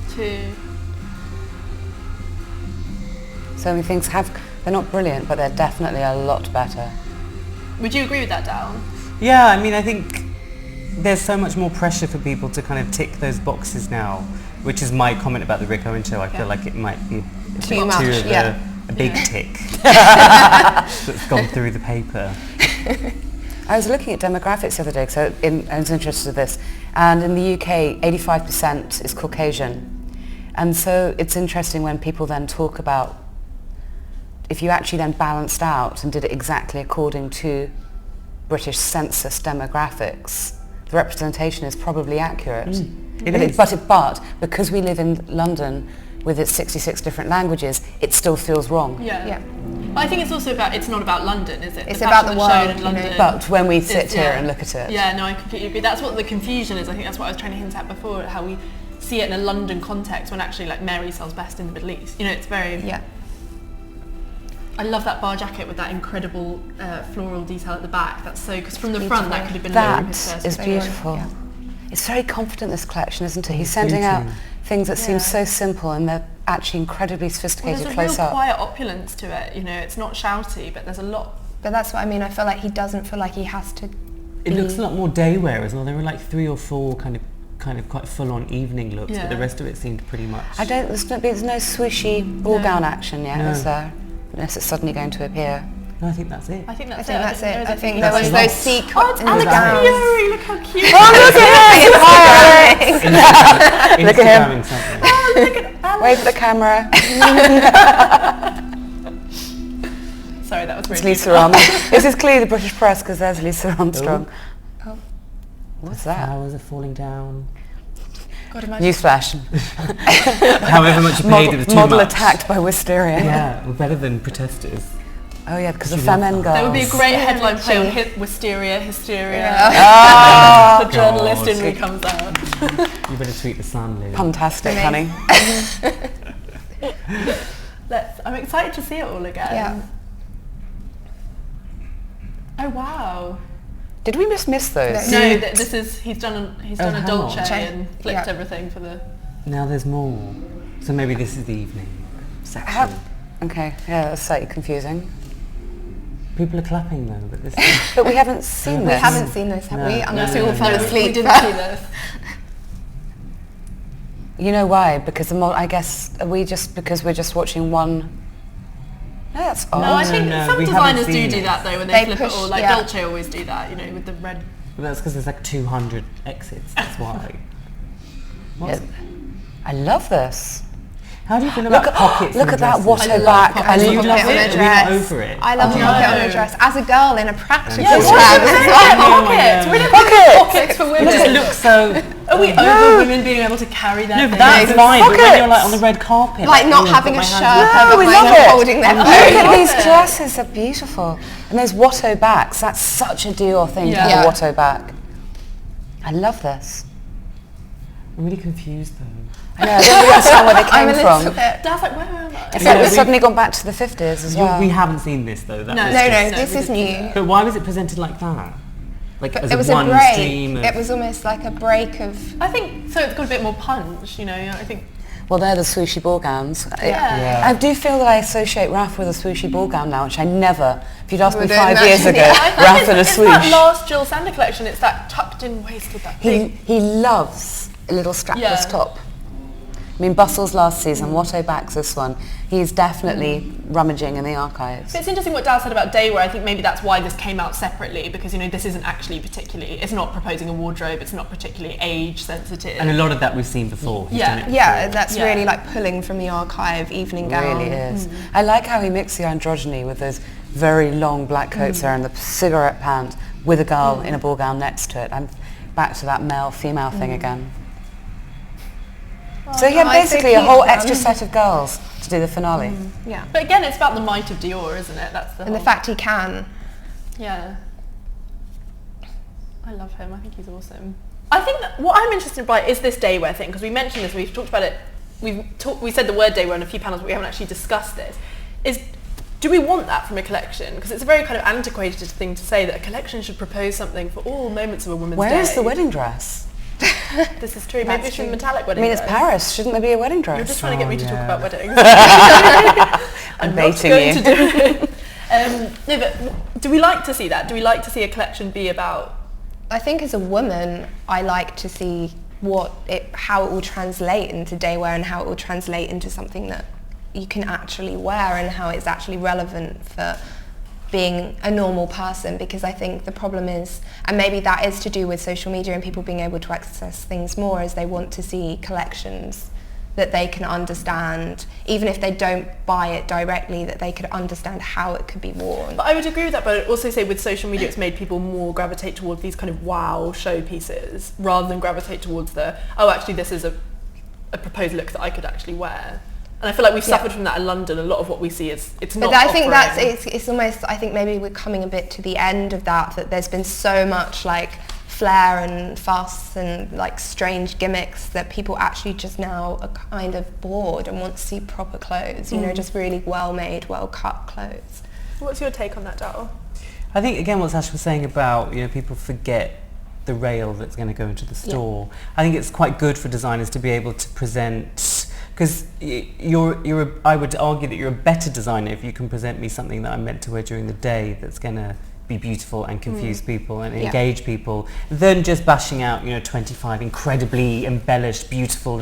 So many things they're not brilliant, but they're definitely a lot better. Would you agree with that, Dal? Yeah, I mean, I think there's so much more pressure for people to kind of tick those boxes now, which is my comment about the Rick Owens show. I feel like it might be too much, a big tick that's gone through the paper. I was looking at demographics the other day, so I was interested in this, and in the UK 85% is Caucasian, and so it's interesting when people then talk about, if you actually then balanced out and did it exactly according to British census demographics, the representation is probably accurate. But because we live in London with its 66 different languages, it still feels wrong. Yeah. But I think it's also it's not about London, is it? It's about the world, in London. But when we sit here and look at it. Yeah, no, I completely agree. That's what the confusion is. I think that's what I was trying to hint at before, how we see it in a London context when actually Mary sells best in the Middle East. It's very... Yeah. I love that bar jacket with that incredible floral detail at the back. That's so... Because from the beautiful. front, that could have been That his first is photo. beautiful. Yeah. It's very confident, this collection, isn't it? He's sending out things that seem so simple, and they're actually incredibly sophisticated there's close a real up. quiet opulence to it. It's not shouty, but there's a lot. But that's what I mean. I feel like he doesn't feel like he has to. It looks a lot more day wear as well. There were 3 or 4 kind of quite full-on evening looks, but the rest of it seemed pretty much... There's no swooshy ball gown action yet, is there? Unless it's suddenly going to appear. No, I think that's it. I think that's it. There I think there was those sequins in the Alex gowns. Fieri, look how cute. Look at him. Something. Look at Alex. Wave at the camera. Sorry, Sorry, that was It's really Lisa Armstrong. This is clearly the British press because there's Lisa Armstrong. Oh. What's that? Flowers are falling down. God, imagine. Newsflash. However much you paid, it was too Model much. attacked by wisteria. Yeah, we're better than protesters. Oh yeah, because the She loves femen that. girls. That would be a great headline play on Wisteria, Hysteria. Ah, The journalist in God. me comes out. You better tweet the Sun, Lou. Fantastic, honey. I'm excited to see it all again. Yeah. Oh wow. Did we just miss those? No. No, this is he's done a hang Dolce on. and flipped Yeah. everything for the. Now there's more. So maybe this is the evening section. Okay, yeah, that's slightly confusing. People are clapping though, but this But we haven't seen We this. haven't seen this, have we? No. Unless No, we all no, fell no. asleep. We didn't see this. You know why? Because I guess because we're just watching one. No, that's odd. No, I think no, some we designers haven't do seen do it. that though when they They flip push- it all. Like yeah. Dolce always do that, you know, with the red. But that's because there's like 200 exits, that's why. What's, Yeah. I love this. how do you feel about pockets Look in at that dresses? Watto I love back. pockets. I Do you love love Pocket on it? a Are we not dress. over it? I love Oh, pocket on no. a dress. As a girl in a practice Yeah, dress. what? Pockets! We're not Pockets! pockets for women. It just looks so... Are we over women being able to carry their No, but things? that's fine, but when you're Pockets. like on the red carpet... Like not oh, having I've a got shirt my hands over we my love head it. holding their Look phone. at these dresses, they're beautiful. And those Watto backs, that's such a Dior thing to Yeah. have a Yeah. Watto back. I love this. I'm really confused though. I know, I don't really understand where they I'm a came little from. bit. Dad's like, where am I? It's like we've we- suddenly gone back to the 50s as well. We haven't seen this though. That No, was No, just- no, this is new. But why was it presented like that? Like as It was a a one break. stream of... It was almost like a break of. I think so. It's got a bit more punch, you know. I think. Well, they're the swooshy ball gowns. Yeah. I do feel that I associate Raf with a swooshy ball gown now, which I never, if you'd asked me Wouldn't 5 years ago, imagine, I think Raf in a it's that swoosh. last Jill Sander collection. It's that tucked in waist with that big. He loves a little strapless Yeah. top. I mean, Bustle's last season, Watto backs this one. He's definitely rummaging in the archives. But it's interesting what Dal said about Daywear. I think maybe that's why this came out separately, because you know this isn't actually particularly. It's not proposing a wardrobe. It's not particularly age sensitive. And a lot of that we've seen before. He's Yeah. done it Yeah, before. that's Yeah. really like pulling from the archive evening gown. Really is. I like how he mixed the androgyny with those very long black coats there and the cigarette pants with a girl in a ball gown next to it. I'm back to that male-female thing again. So yeah, I think basically a he's whole done. extra set of girls to do the finale. Yeah. But again, it's about the might of Dior, isn't it? That's the And the whole- fact he can. Yeah. I love him. I think he's awesome. I think that what I'm interested by is this Daywear thing, because we mentioned this, we've talked about it, we said the word Daywear in a few panels, but we haven't actually discussed this. Do we want that from a collection? Because it's a very kind of antiquated thing to say that a collection should propose something for all moments of a woman's day. Where is the wedding dress? This is true. Maybe That's it's from true. metallic I wedding mean, it's dress. Paris. Shouldn't there be a wedding dress? You're just trying to get me to talk yeah. about weddings. I'm not baiting going you. to do it. No, but do we like to see that? Do we like to see a collection be about? I think as a woman, I like to see how it will translate into daywear and how it will translate into something that you can actually wear and how it's actually relevant for being a normal person, because I think the problem is, and maybe that is to do with social media and people being able to access things more, is they want to see collections that they can understand, even if they don't buy it directly, that they could understand how it could be worn. But I would agree with that, but I'd also say with social media it's made people more gravitate towards these kind of wow showpieces rather than gravitate towards the, oh actually this is a proposed look that I could actually wear. And I feel like we've suffered from that in London. A lot of what we see is, it's not But I think offering. it's almost, I think maybe we're coming a bit to the end of that there's been so much like flair and fuss and like strange gimmicks that people actually just now are kind of bored and want to see proper clothes, you know, just really well made, well cut clothes. What's your take on that, Dal? I think again what Sasha was saying about, you know, people forget the rail that's going to go into the store. I think it's quite good for designers to be able to present, because I would argue that you're a better designer if you can present me something that I'm meant to wear during the day that's going to be beautiful and confuse people and engage people, than just bashing out, you know, 25 incredibly embellished, beautiful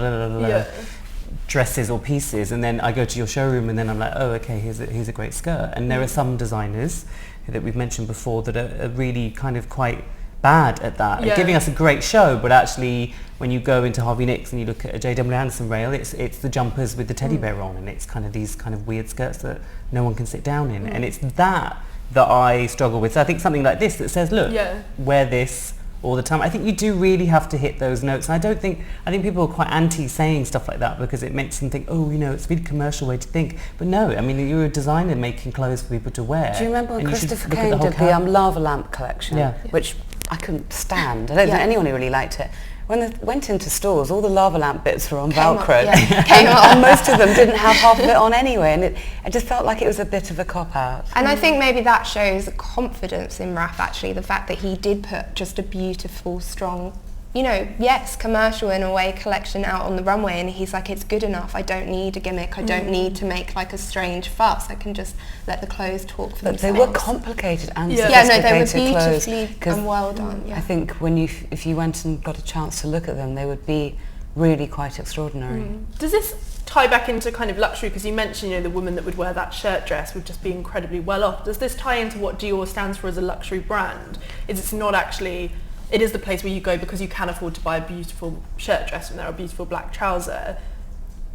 dresses or pieces, and then I go to your showroom and then I'm like, oh, okay, here's a great skirt. And there are some designers that we've mentioned before that are really kind of quite bad at that, Yeah. at giving us a great show, but actually when you go into Harvey Nicks and you look at a J.W. Anderson rail, it's the jumpers with the teddy bear on, and it's kind of these kind of weird skirts that no one can sit down in, and it's that I struggle with. So I think something like this that says, look, wear this all the time. I think you do really have to hit those notes, and I think people are quite anti saying stuff like that because it makes them think, oh, you know, it's a really commercial way to think. But no, I mean, you're a designer making clothes for people to wear. Do you remember when and Christopher Kane did the lava lamp collection, which I couldn't stand. I don't think anyone who really liked it. When they went into stores, all the lava lamp bits were on Velcro. And most of them didn't have half of it on anyway, and I just felt like it was a bit of a cop-out. And I think maybe that shows confidence in Raf, actually, the fact that he did put just a beautiful, strong, you know, yes, commercial in a way collection out on the runway, and he's like, it's good enough, I don't need a gimmick, I don't need to make like a strange fuss, I can just let the clothes talk for themselves. They were complicated and sophisticated they were beautifully and well done. I think if you went and got a chance to look at them, they would be really quite extraordinary. Does this tie back into kind of luxury, because you mentioned, you know, the woman that would wear that shirt dress would just be incredibly well off. Does this tie into what Dior stands for as a luxury brand? It's not actually... It is the place where you go because you can afford to buy a beautiful shirt dress and there are a beautiful black trouser.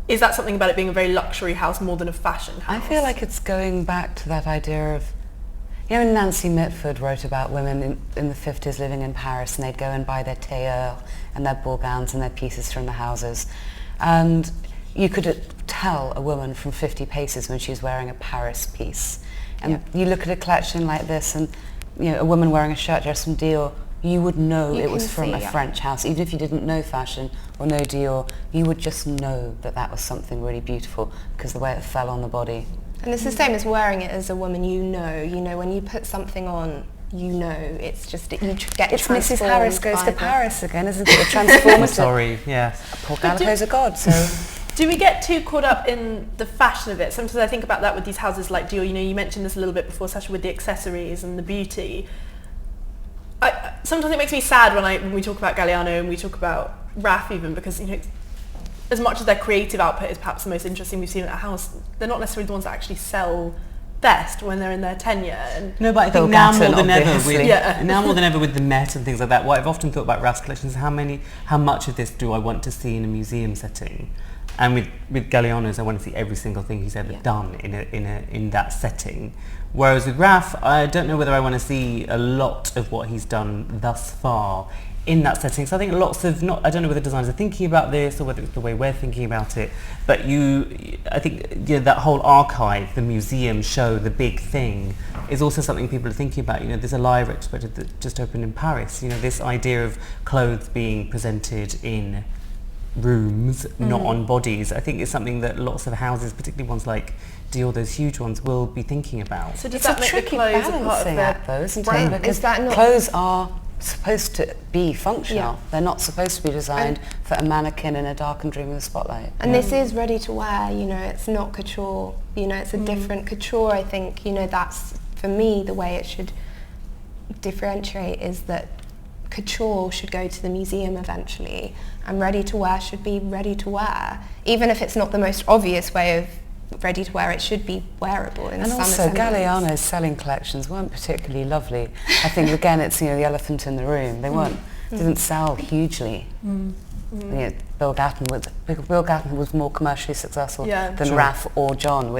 Is that something about it being a very luxury house more than a fashion house? I feel like it's going back to that idea of, you know, Nancy Mitford wrote about women in the 50s living in Paris, and they'd go and buy their tailleur and their ball gowns and their pieces from the houses. And you could tell a woman from 50 paces when she was wearing a Paris piece. And you look at a collection like this and, you know, a woman wearing a shirt dress from Dior, you would know it was from a French house. Even if you didn't know fashion or know Dior, you would just know that that was something really beautiful because the way it fell on the body. And it's the same as wearing it as a woman, you know when you put something on, you know, it's just, you get It's Mrs. Harris Goes to that. Paris again, isn't it? The transformative. Sorry, yeah. Paul Gallagher's a god, so... Do we get too caught up in the fashion of it? Sometimes I think about that with these houses like Dior. You know, you mentioned this a little bit before, Sasha, with the accessories and the beauty. Sometimes it makes me sad when we talk about Galliano and we talk about Raf even, because, you know, as much as their creative output is perhaps the most interesting we've seen at a house, they're not necessarily the ones that actually sell best when they're in their tenure. And no, but I think now more than ever with the Met and things like that, what I've often thought about Raf's collections is how much of this do I want to see in a museum setting? And with Galliano's, I want to see every single thing he's ever done in that setting. Whereas with Raf, I don't know whether I want to see a lot of what he's done thus far in that setting. So I think I don't know whether designers are thinking about this or whether it's the way we're thinking about it, but I think that whole archive, the museum show, the big thing, is also something people are thinking about. You know, there's a live expo that just opened in Paris. You know, this idea of clothes being presented in rooms, not on bodies, I think is something that lots of houses, particularly ones like Dior, those huge ones, will be thinking about. So does It's that a make the tricky clothes a part of balancing their act, though, isn't brand? it? Because Is that not- clothes are supposed to be functional. Yeah. They're not supposed to be designed for a mannequin in a darkened room in the spotlight. And this is ready to wear, you know, it's not couture, you know, it's a different couture. I think, you know, that's, for me, the way it should differentiate is that couture should go to the museum eventually, and ready to wear should be ready to wear. Even if it's not the most obvious way of ready to wear, it should be wearable in And some also, semblance. Galliano's selling collections weren't particularly lovely. I think, again, it's, you know, the elephant in the room. They didn't sell hugely. You know, Bill Gatton was more commercially successful than Raf or John,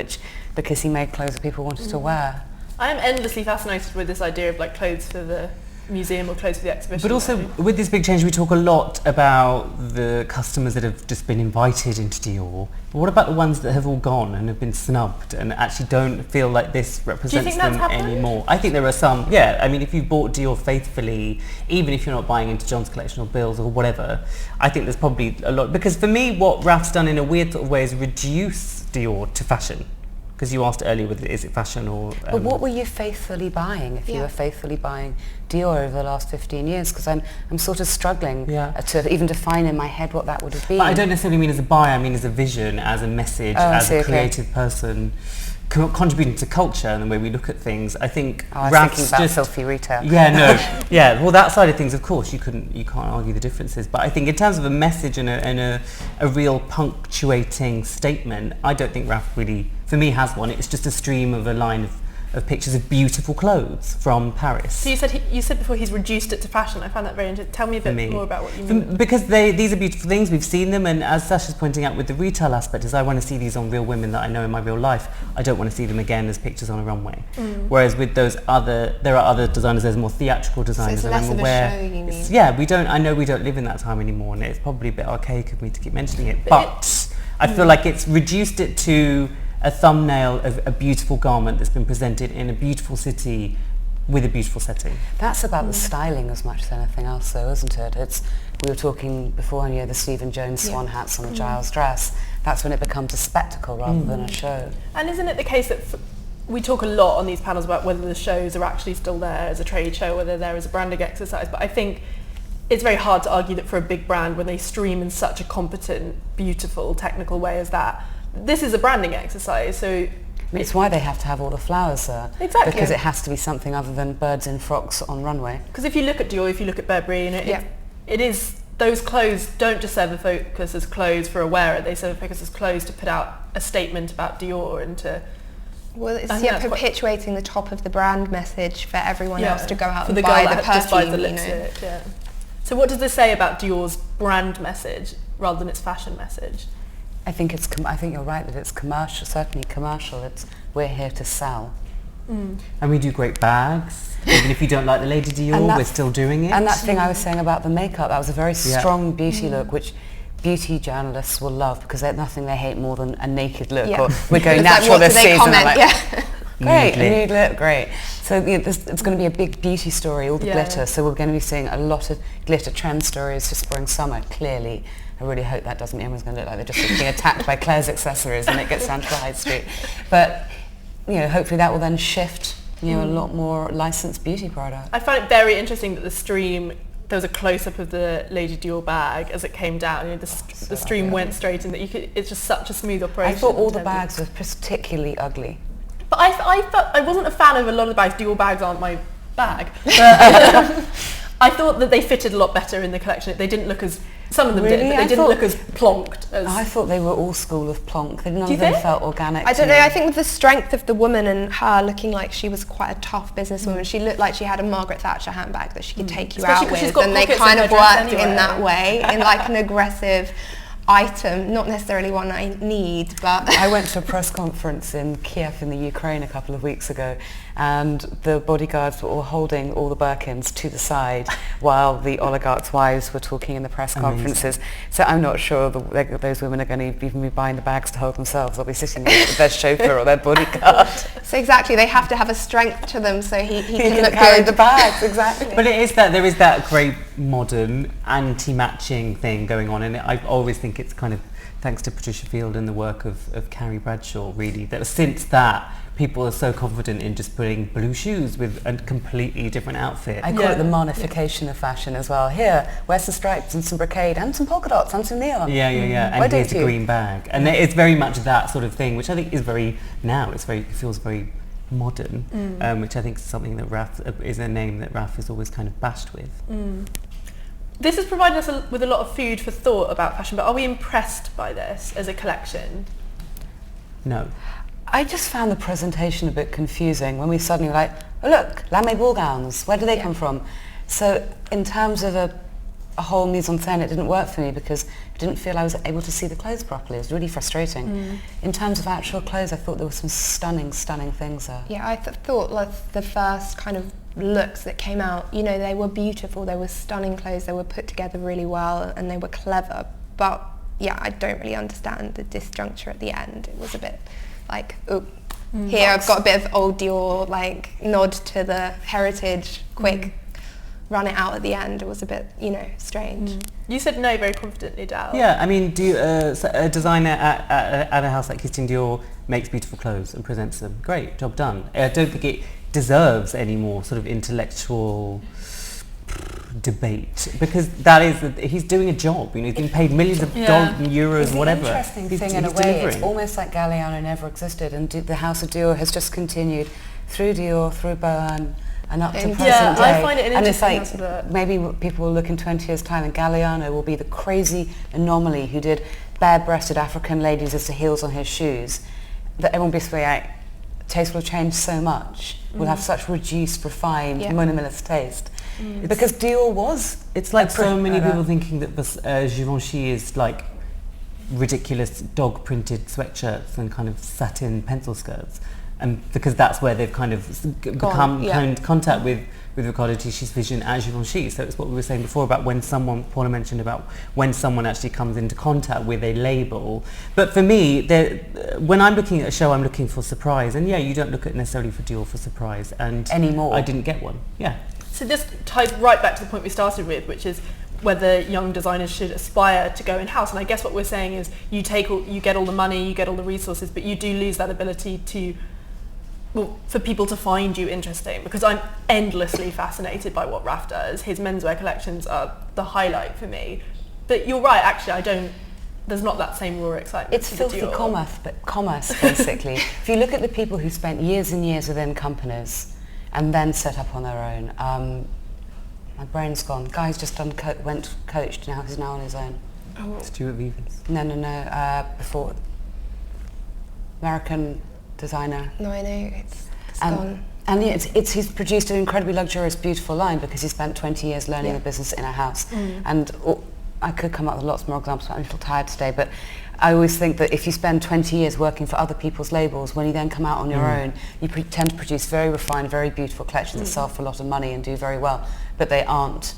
because he made clothes that people wanted to wear. I am endlessly fascinated with this idea of like clothes for the museum or clothes for the exhibition. But also with this big change, we talk a lot about the customers that have just been invited into Dior. But what about the ones that have all gone and have been snubbed and actually don't feel like this represents them anymore? I think there are some, I mean, if you've bought Dior faithfully, even if you're not buying into John's collection or Bill's or whatever, I think there's probably a lot. Because for me, what Raf's done in a weird sort of way is reduce Dior to fashion. Because you asked earlier, is it fashion or... But what were you faithfully buying if you were faithfully buying Dior over the last 15 years? Because I'm sort of struggling to even define in my head what that would have been. But I don't necessarily mean as a buyer, I mean as a vision, as a message, as a creative person contributing to culture and the way we look at things. I think Raf's thinking about filthy retail. Well, that side of things, of course, you can't argue the differences. But I think in terms of a message and a real punctuating statement, I don't think Raf really, for me, has one. It's just a stream of a line of pictures of beautiful clothes from Paris. So you said before he's reduced it to fashion. I found that very interesting. Tell me a bit more about what you mean. Because these are beautiful things, we've seen them, and as Sasha's pointing out with the retail aspect, is I want to see these on real women that I know in my real life. I don't want to see them again as pictures on a runway. Whereas with there are other designers, there's more theatrical designers. So it's less of a show, you mean? I know we don't live in that time anymore, and it's probably a bit archaic of me to keep mentioning it, but I feel like it's reduced it to a thumbnail of a beautiful garment that's been presented in a beautiful city with a beautiful setting. That's about the styling as much as anything else, though, isn't it? We were talking before, the Stephen Jones swan hats on the Giles dress. That's when it becomes a spectacle rather than a show. And isn't it the case that we talk a lot on these panels about whether the shows are actually still there as a trade show, whether they're as a branding exercise, but I think it's very hard to argue that for a big brand, when they stream in such a competent, beautiful, technical way as that, this is a branding exercise. So it's why they have to have all the flowers there. Exactly. Because it has to be something other than birds in frocks on runway. Because if you look at Dior, if you look at Burberry, it is, those clothes don't just serve a focus as clothes for a wearer, they serve a focus as clothes to put out a statement about Dior and to... Well, it's perpetuating the top of the brand message for everyone else to go out for and the buy girl the that perfume, just buys the lipstick. So what does this say about Dior's brand message rather than its fashion message? I think you're right that it's commercial, certainly commercial. We're here to sell. And we do great bags. Even if you don't like the Lady Dior, we're still doing it. And that thing I was saying about the makeup, that was a very strong beauty look, which beauty journalists will love because there's nothing they hate more than a naked look. Or we're going natural this season. Great, a nude lip, great. So it's going to be a big beauty story, all the glitter. So we're going to be seeing a lot of glitter trend stories for spring, summer, clearly. I really hope that doesn't mean everyone's going to look like they're just being attacked by Claire's accessories and it gets down to the high street. But, hopefully that will then shift, a lot more licensed beauty product. I find it very interesting that the stream, there was a close-up of the Lady Dior bag as it came down. The stream went straight in. It's just such a smooth operation. I thought all the bags were particularly ugly. But I wasn't a fan of a lot of the bags. Dior bags aren't my bag. But I thought that they fitted a lot better in the collection. They didn't look as... Some of them did, but they didn't look as plonked as... I thought they were all school of plonk. None of them felt organic. I don't know. I think with the strength of the woman and her looking like she was quite a tough businesswoman, she looked like she had a Margaret Thatcher handbag that she could take you out with, and they kind of worked in that way, in like an aggressive item, not necessarily one I need, but... I went to a press conference in Kiev in the Ukraine a couple of weeks ago, and the bodyguards were all holding all the Birkins to the side while the oligarchs' wives were talking in the press conferences. So I'm not sure those women are going to even be buying the bags to hold themselves. They'll be sitting there with their chauffeur or their bodyguard. So exactly, they have to have a strength to them so he can look carry good. the bags, exactly. But there is that great modern anti-matching thing going on, and I always think it's kind of thanks to Patricia Field and the work of Carrie Bradshaw, really, that since that people are so confident in just putting blue shoes with a completely different outfit. I call it the monification of fashion as well. Here, wear some stripes and some brocade and some polka dots and some neon. And here's a green bag. And it's very much that sort of thing, which I think is it feels very modern, which I think is something that Raf is a name that Raf is always kind of bashed with. This has provided us with a lot of food for thought about fashion, but are we impressed by this as a collection? No. I just found the presentation a bit confusing when we suddenly were like, oh look, lame ball gowns, where do they come from? So in terms of a whole mise-en-scène, it didn't work for me because I didn't feel I was able to see the clothes properly. It was really frustrating. In terms of actual clothes, I thought there were some stunning things there. Yeah, I thought like the first kind of looks that came out, they were beautiful, they were stunning clothes, they were put together really well and they were clever, but I don't really understand the disjuncture at the end. It was a bit like, here I've got a bit of old Dior, like nod to the heritage, quick, run it out at the end. It was a bit, strange. You said no very confidently, Dal. Yeah, I mean, a designer at a house like Christian Dior makes beautiful clothes and presents them. Great, job done. I don't think it deserves any more sort of intellectual debate because he's doing a job. He's been paid millions of dollars, euros, whatever. The interesting thing in a way, it's almost like Galliano never existed, and the House of Dior has just continued through Dior, through Byrne, and up to present day. I find it an and it's interesting like maybe people will look in 20 years' time, and Galliano will be the crazy anomaly who did bare-breasted African ladies as the heels on his shoes. That everyone will be like, taste will change so much. We'll have such reduced, refined, minimalist taste. Because Dior was... It's like so many people thinking that Givenchy is like ridiculous dog-printed sweatshirts and kind of satin pencil skirts. And because that's where they've kind of come in contact with Riccardo Tisci's vision at Givenchy. So it's what we were saying before about when someone, Paula mentioned about when someone actually comes into contact with a label. But for me, when I'm looking at a show, I'm looking for surprise. And yeah, you don't look at necessarily for Dior for surprise. And anymore. I didn't get one. Yeah. So this ties right back to the point we started with, which is whether young designers should aspire to go in-house. And I guess what we're saying is you get all the money, you get all the resources, but you do lose that ability to, well, for people to find you interesting, because I'm endlessly fascinated by what Raf does. His menswear collections are the highlight for me. But you're right, actually, there's not that same raw excitement. It's filthy commerce, basically. If you look at the people who spent years and years within companies and then set up on their own, my brain's gone. The guy's just coached, now he's now on his own. Oh. Stuart Vevens. No, before. American designer. No, I know, it's gone. And yeah, he's produced an incredibly luxurious, beautiful line because he spent 20 years learning the business in a house. And I could come up with lots more examples, but I'm a little tired today. But I always think that if you spend 20 years working for other people's labels, when you then come out on your own, you tend to produce very refined, very beautiful collections that sell for a lot of money and do very well. But they aren't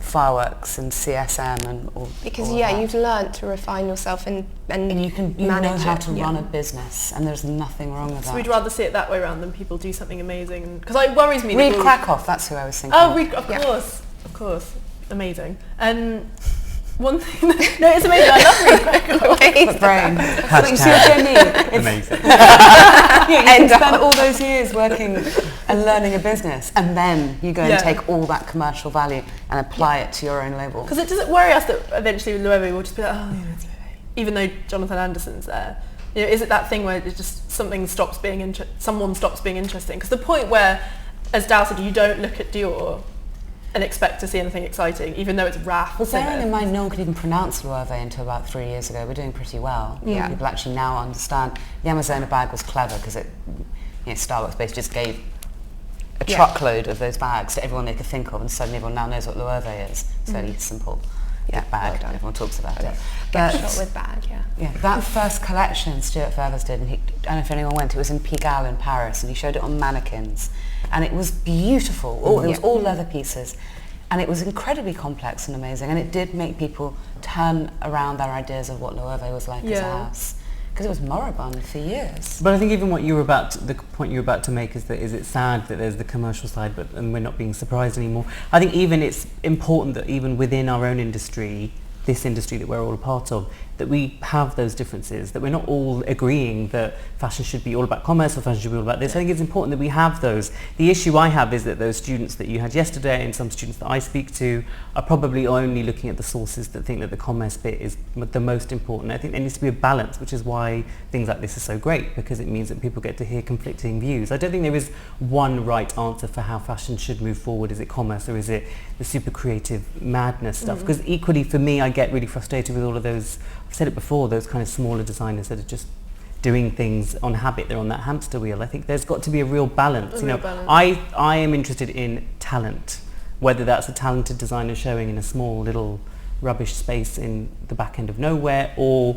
fireworks and CSM and all. Because all that. you've learnt to refine yourself and you manage know how it. to run a business, and there's nothing wrong with that. So we'd rather see it that way around than people do something amazing. Because it worries me. Read Krakow, that's who I was thinking. Of course, amazing. And one thing, no, it's amazing. I love Read Krakow. The brain. Hashtag. See what I mean? Amazing. You spend all those years working and learning a business, and then you go and take all that commercial value and apply it to your own label. Because it doesn't worry us that eventually Loewe will just be like, it's Loewe, even though Jonathan Anderson's there. Is it that thing where it just someone stops being interesting? Because the point where, as Dow said, you don't look at Dior and expect to see anything exciting, even though it's Raf. Well, bearing in mind no one could even pronounce Loewe until about 3 years ago. We're doing pretty well. Yeah. People actually now understand. The Amazona bag was clever because Starbucks basically just gave a truckload of those bags to everyone they could think of, and suddenly everyone now knows what Loewe is. It's fairly simple. Bag. Well, everyone talks about it. Get shot with bag, that first collection Stuart Vevers did, and I don't know if anyone went, it was in Pigalle in Paris, and he showed it on mannequins, and it was beautiful. It was all leather pieces, and it was incredibly complex and amazing, and it did make people turn around their ideas of what Loewe was like as a house, because it was moribund for years. But I think even the point you were about to make is it sad that there's the commercial side, and we're not being surprised anymore. I think even it's important that even within our own industry, this industry that we're all a part of, that we have those differences, that we're not all agreeing that fashion should be all about commerce or fashion should be all about this. I think it's important that we have those. The issue I have is that those students that you had yesterday and some students that I speak to are probably only looking at the sources that think that the commerce bit is the most important. I think there needs to be a balance, which is why things like this are so great, because it means that people get to hear conflicting views. I don't think there is one right answer for how fashion should move forward. Is it commerce or is it the super creative madness stuff? Because equally for me, I get really frustrated with all of those, I've said it before, those kind of smaller designers that are just doing things on habit. They're on that hamster wheel. I think there's got to be a real balance. I am interested in talent, whether that's a talented designer showing in a small little rubbish space in the back end of nowhere, or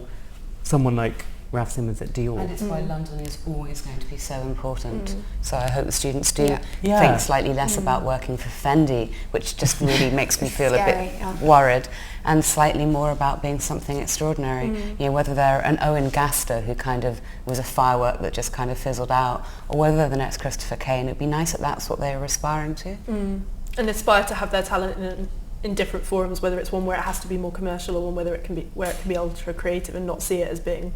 someone like Raf Simons at Dior. And it's why London is always going to be so important. So I hope the students do think slightly less about working for Fendi, which just really makes me feel a bit worried, and slightly more about being something extraordinary. Whether they're an Owen Gaster who kind of was a firework that just kind of fizzled out, or whether they're the next Christopher Kane. It'd be nice that that's what they're aspiring to. And aspire to have their talent in different forums, whether it's one where it has to be more commercial or one where it can be ultra creative, and not see it as being.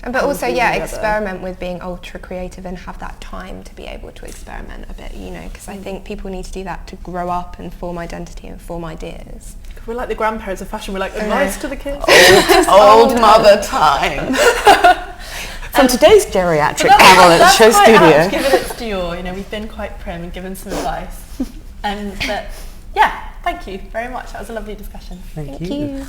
But also, experiment with being ultra creative and have that time to be able to experiment a bit, because I think people need to do that to grow up and form identity and form ideas. We're like the grandparents of fashion. We're like advice to the kids. Old mother time. From today's geriatric panel at the show studio. Given it's Dior, we've been quite prim and given some advice. Thank you very much. That was a lovely discussion. Thank you.